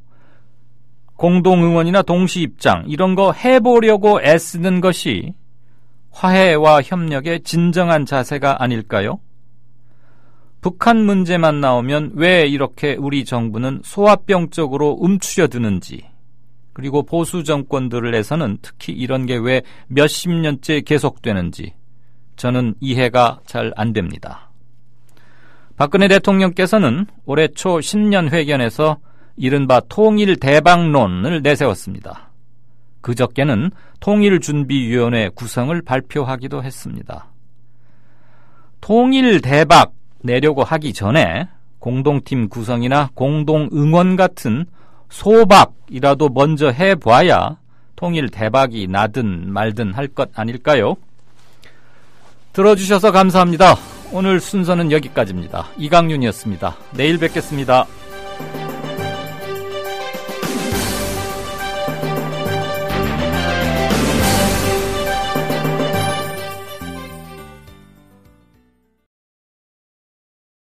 공동응원이나 동시입장 이런 거 해보려고 애쓰는 것이 화해와 협력의 진정한 자세가 아닐까요? 북한 문제만 나오면 왜 이렇게 우리 정부는 소화병적으로 움츠려드는지, 그리고 보수 정권들에서는 특히 이런 게 왜 몇십 년째 계속되는지 저는 이해가 잘 안 됩니다. 박근혜 대통령께서는 올해 초 신년회견에서 이른바 통일대박론을 내세웠습니다. 그저께는 통일준비위원회 구성을 발표하기도 했습니다. 통일대박 내려고 하기 전에 공동팀 구성이나 공동응원 같은 소박이라도 먼저 해봐야 통일대박이 나든 말든 할 것 아닐까요? 들어주셔서 감사합니다. 오늘 순서는 여기까지입니다. 이강윤이었습니다. 내일 뵙겠습니다.